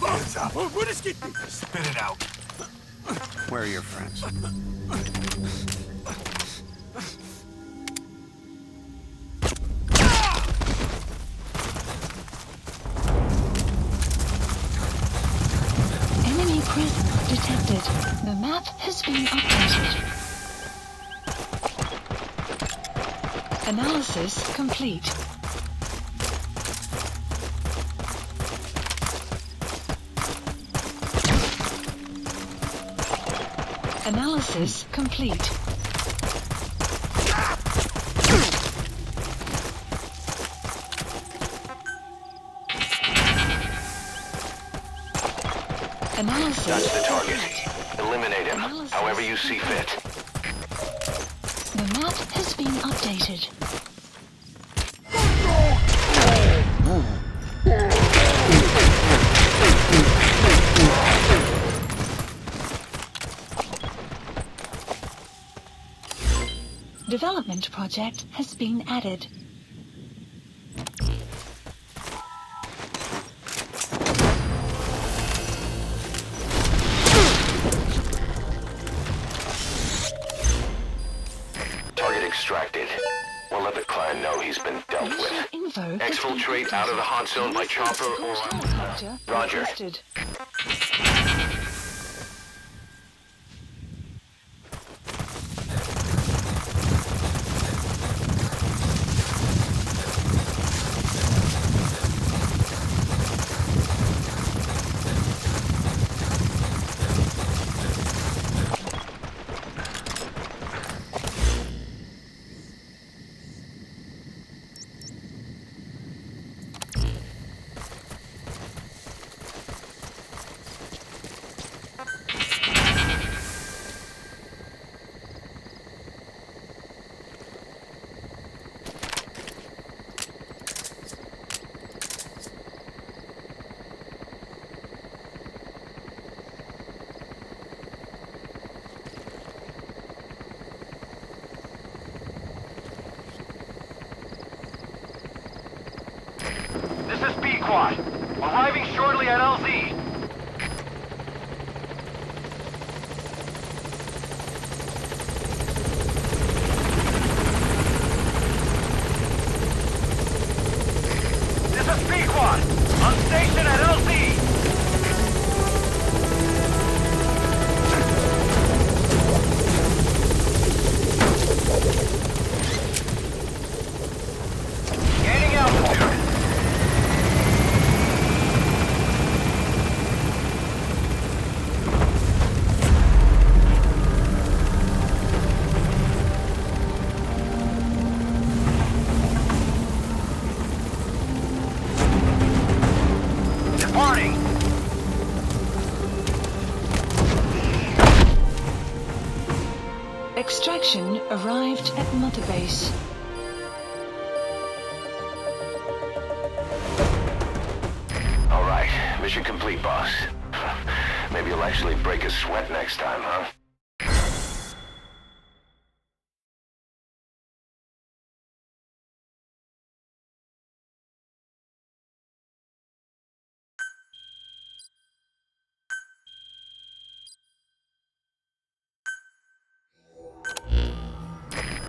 Hands up. What is it? Spit it out. Where are your friends? Enemy presence detected. The map has been updated. Analysis complete. Analysis complete. Analysis. That's the target. Eliminate him, Analysis however you see fit. The map has been updated. Development project has been added. Target extracted. We'll let the client know he's been dealt with. Info Exfiltrate out of the hot zone by chopper or... Roger. Requested. This is B-Quad. Arriving shortly at LZ. arrived at Mother Base. All right, mission complete, boss. Maybe you'll actually break a sweat next time, huh?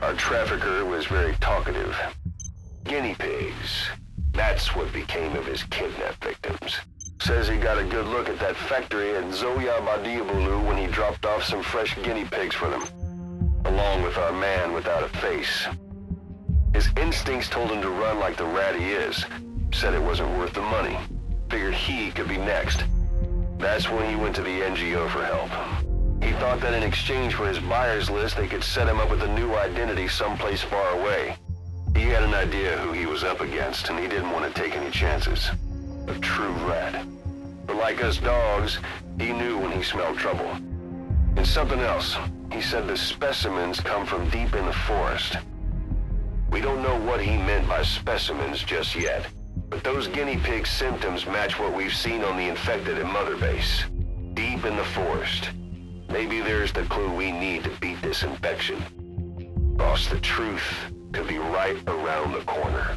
Our trafficker was very talkative. Guinea pigs. That's what became of his kidnapped victims. Says he got a good look at that factory at Zoya Badiabulu when he dropped off some fresh guinea pigs for them, along with our man without a face. His instincts told him to run like the rat he is. Said it wasn't worth the money. Figured he could be next. That's when he went to the NGO for help. He thought that in exchange for his buyer's list, they could set him up with a new identity someplace far away. He had an idea who he was up against, and he didn't want to take any chances. A true rat. But like us dogs, he knew when he smelled trouble. And something else. He said the specimens come from deep in the forest. We don't know what he meant by specimens just yet, but those guinea pig symptoms match what we've seen on the infected at Mother Base. Deep in the forest. Maybe there's the clue we need to beat this infection. Boss, the truth could be right around the corner.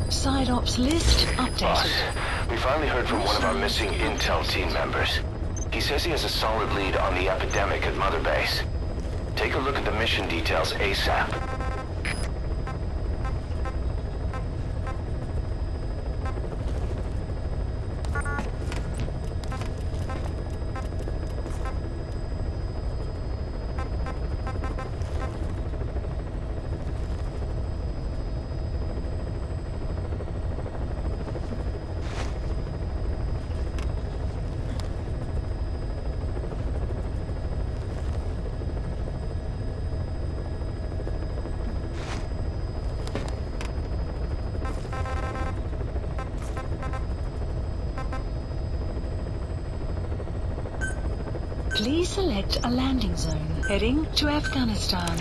Side ops list updated. Boss, we finally heard from one of our missing intel team members. He says he has a solid lead on the epidemic at Mother Base. Take a look at the mission details ASAP. Please select a landing zone heading to Afghanistan.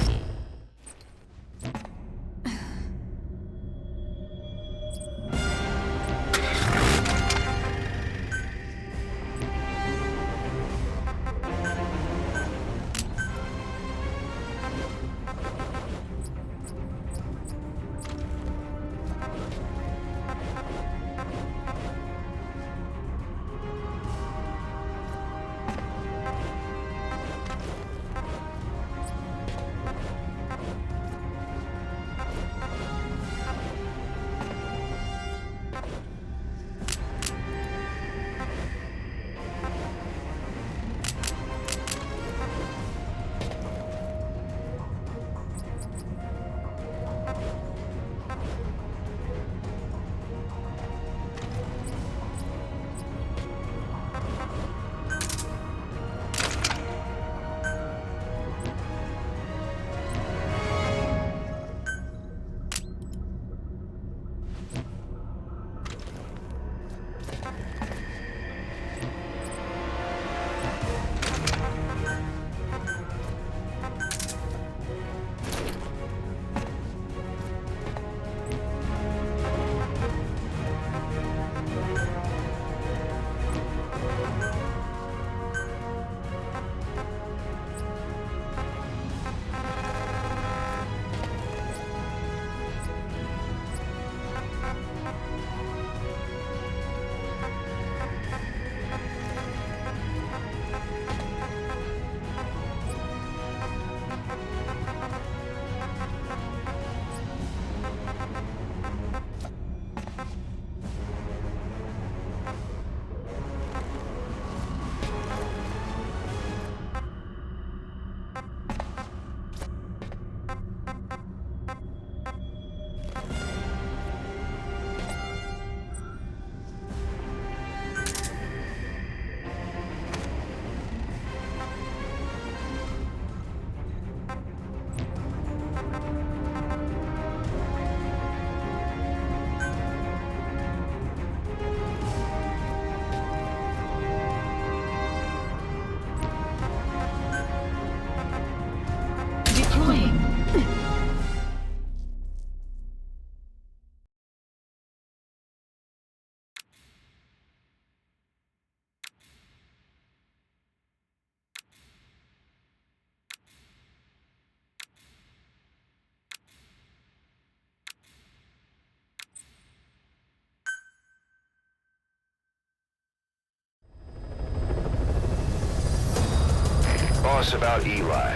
Boss, about Eli.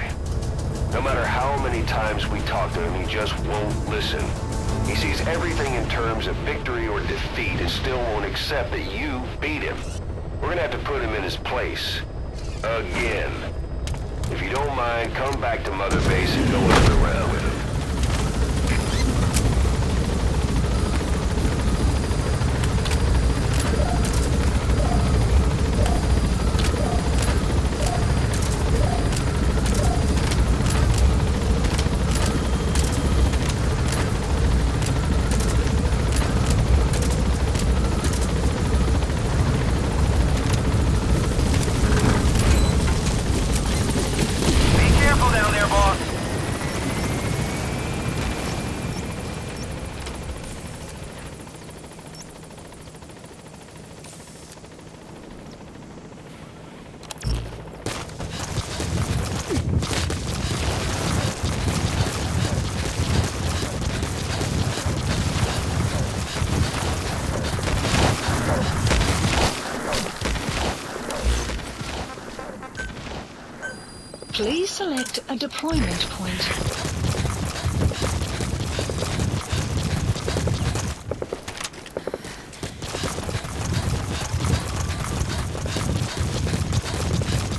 No matter how many times we talk to him, he just won't listen. He sees everything in terms of victory or defeat and still won't accept that you beat him. We're gonna have to put him in his place. Again. If you don't mind, come back to Mother Base and go over around with him. Please select a deployment point.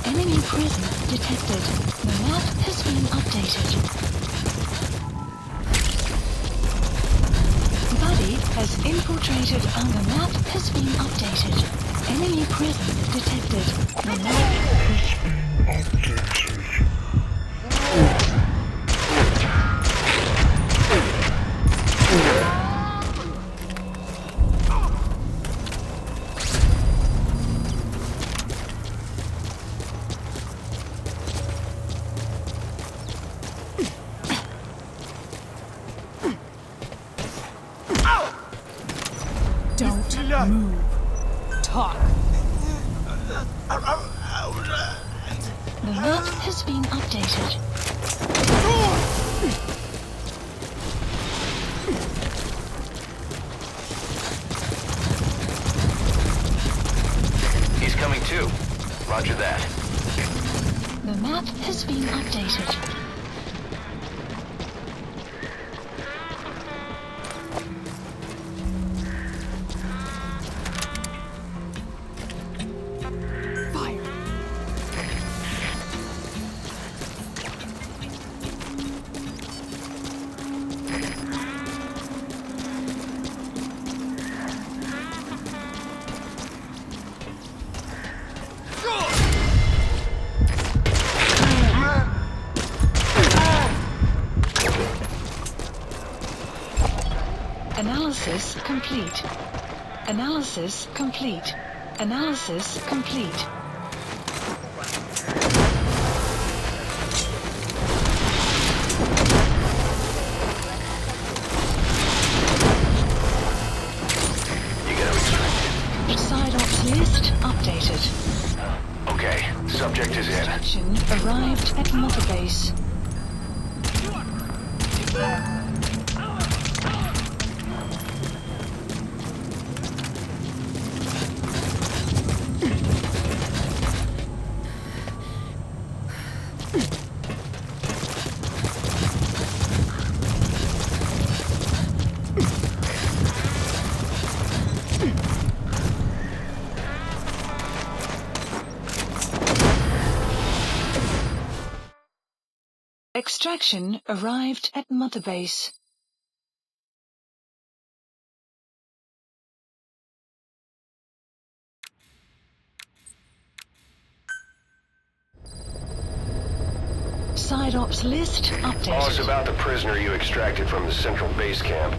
Enemy prison detected. The map has been updated. Buddy has infiltrated and the map has been updated. Enemy prison detected. The map has been updated. Don't move. Talk. The map has been updated. He's coming too. Roger that. The map has been updated. Analysis complete. Analysis complete. Analysis complete. Side ops list updated. Okay, subject is in. Action arrived at Mother Base. Extraction arrived at Mother Base. Side ops list updated. Boss, about the prisoner you extracted from the central base camp.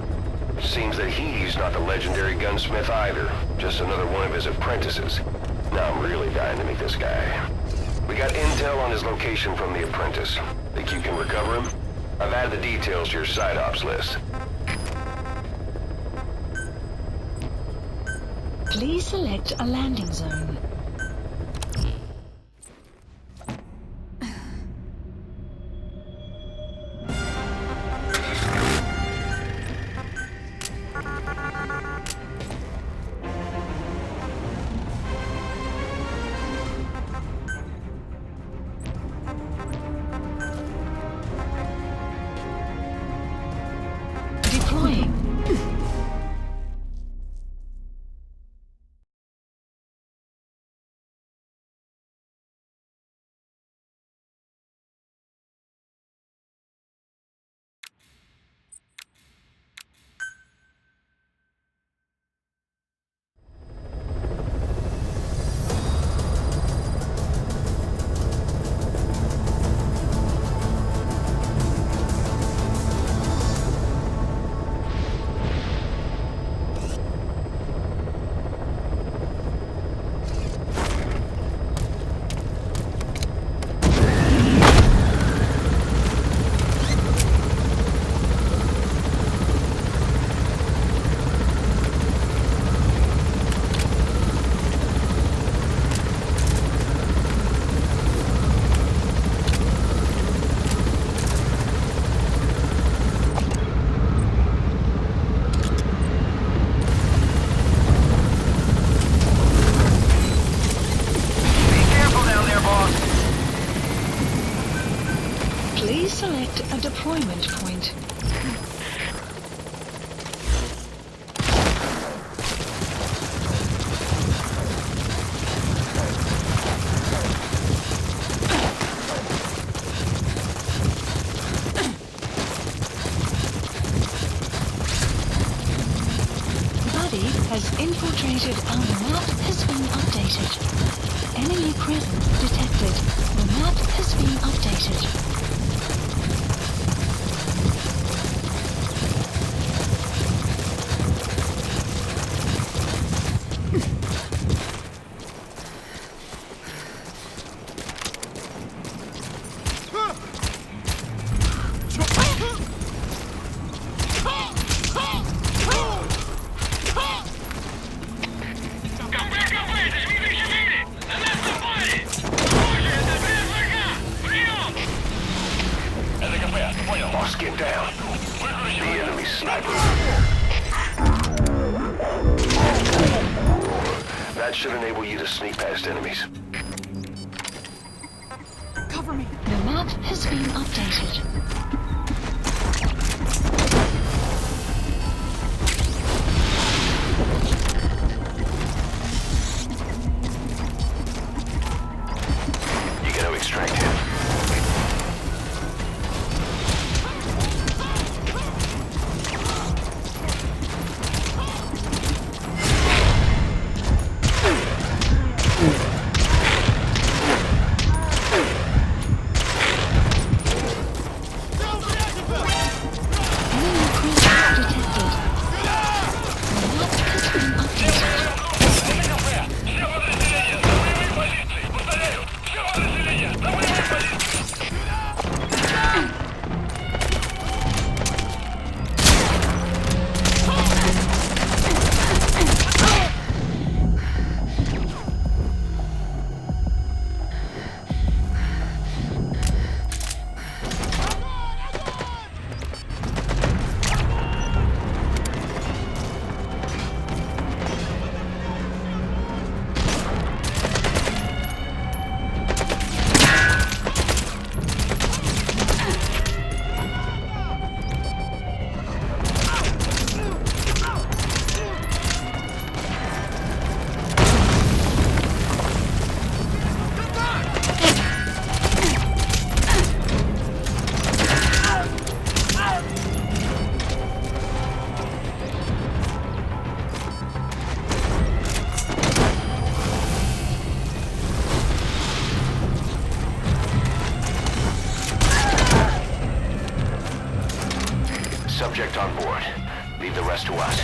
Seems that he's not the legendary gunsmith either. Just another one of his apprentices. Now I'm really dying to meet this guy. We got intel on his location from the apprentice. Think you can recover him? I've added the details to your side ops list. Please select a landing zone. Select a deployment point. Has infiltrated and the map has been updated. Enemy presence detected. The map has been updated. Boss, get down. The enemy sniper. That should enable you to sneak past enemies. Cover me. The map has been updated. You gotta extract him. Subject on board. Leave the rest to us.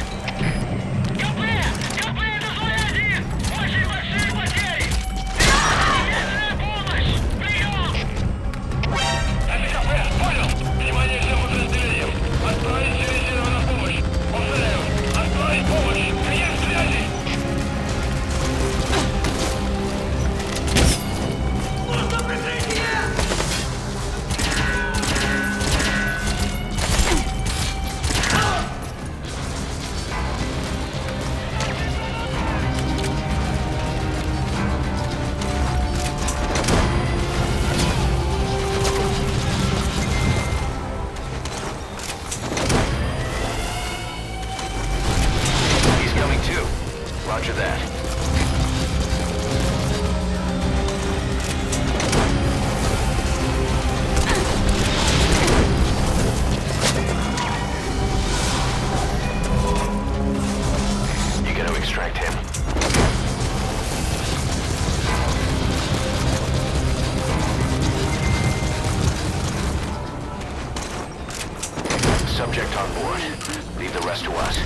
Roger that. You gotta extract him. Subject on board. Leave the rest to us.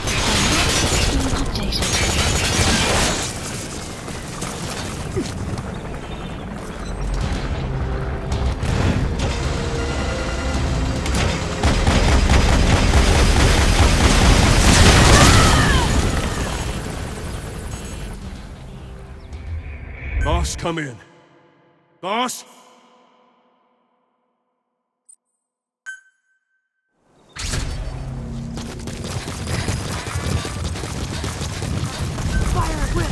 Boss, come in. Boss? Fire at will.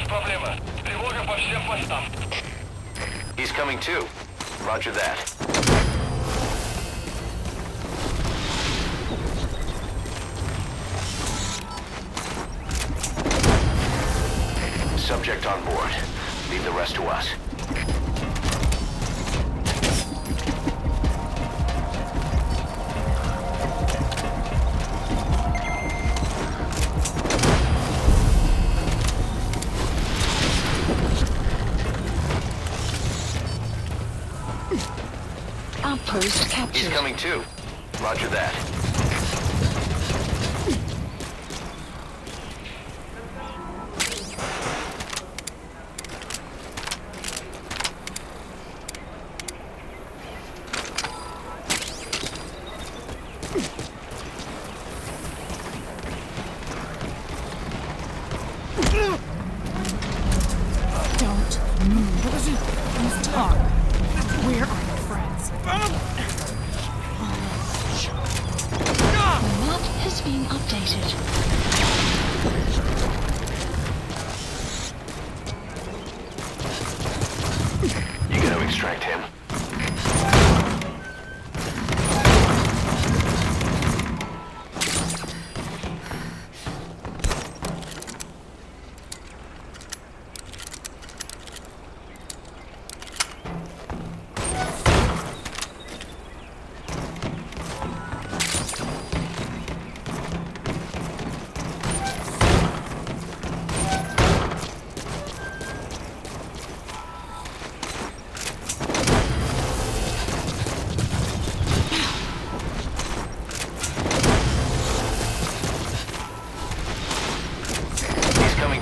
проблема. Тревога по всем постам. He's coming too. Roger that. Subject on board. Leave the rest to us. Outpost captured. He's coming too. Roger that. Don't move. Please talk. Where are your friends? The map has been updated. You gotta extract him.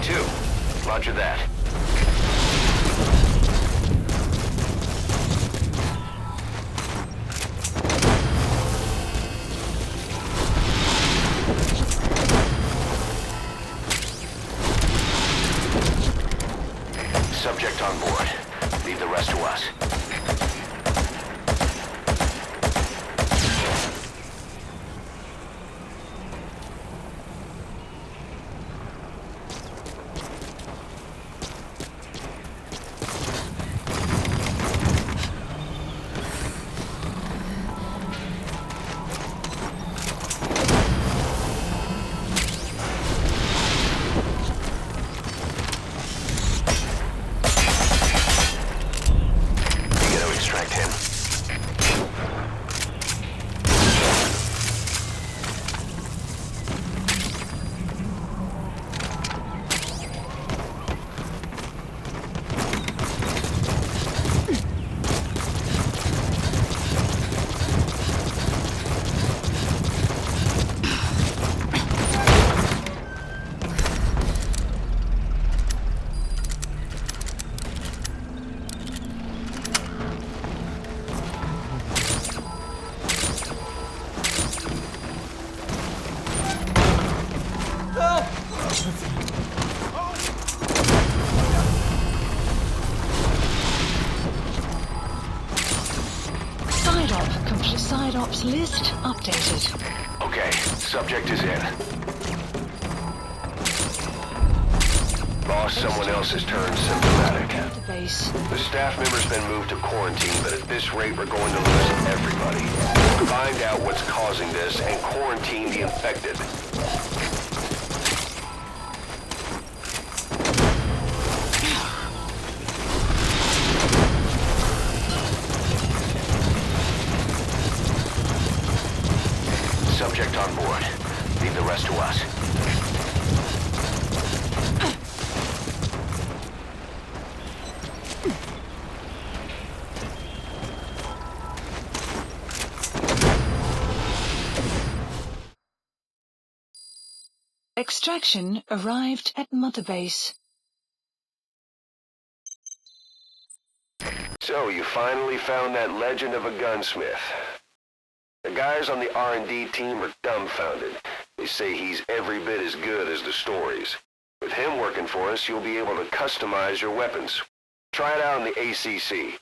Too. Roger that. Subject on board. Leave the rest to us. Side ops list updated. Okay, subject is in. Lost someone else's turned symptomatic. Base. The staff member's been moved to quarantine, but at this rate we're going to lose everybody. Find out what's causing this and quarantine the infected. Subject on board. Leave the rest to us. Extraction arrived at Mother Base. So you finally found that legend of a gunsmith. The guys on the R&D team are dumbfounded. They say he's every bit as good as the stories. With him working for us, you'll be able to customize your weapons. Try it out on the ACC.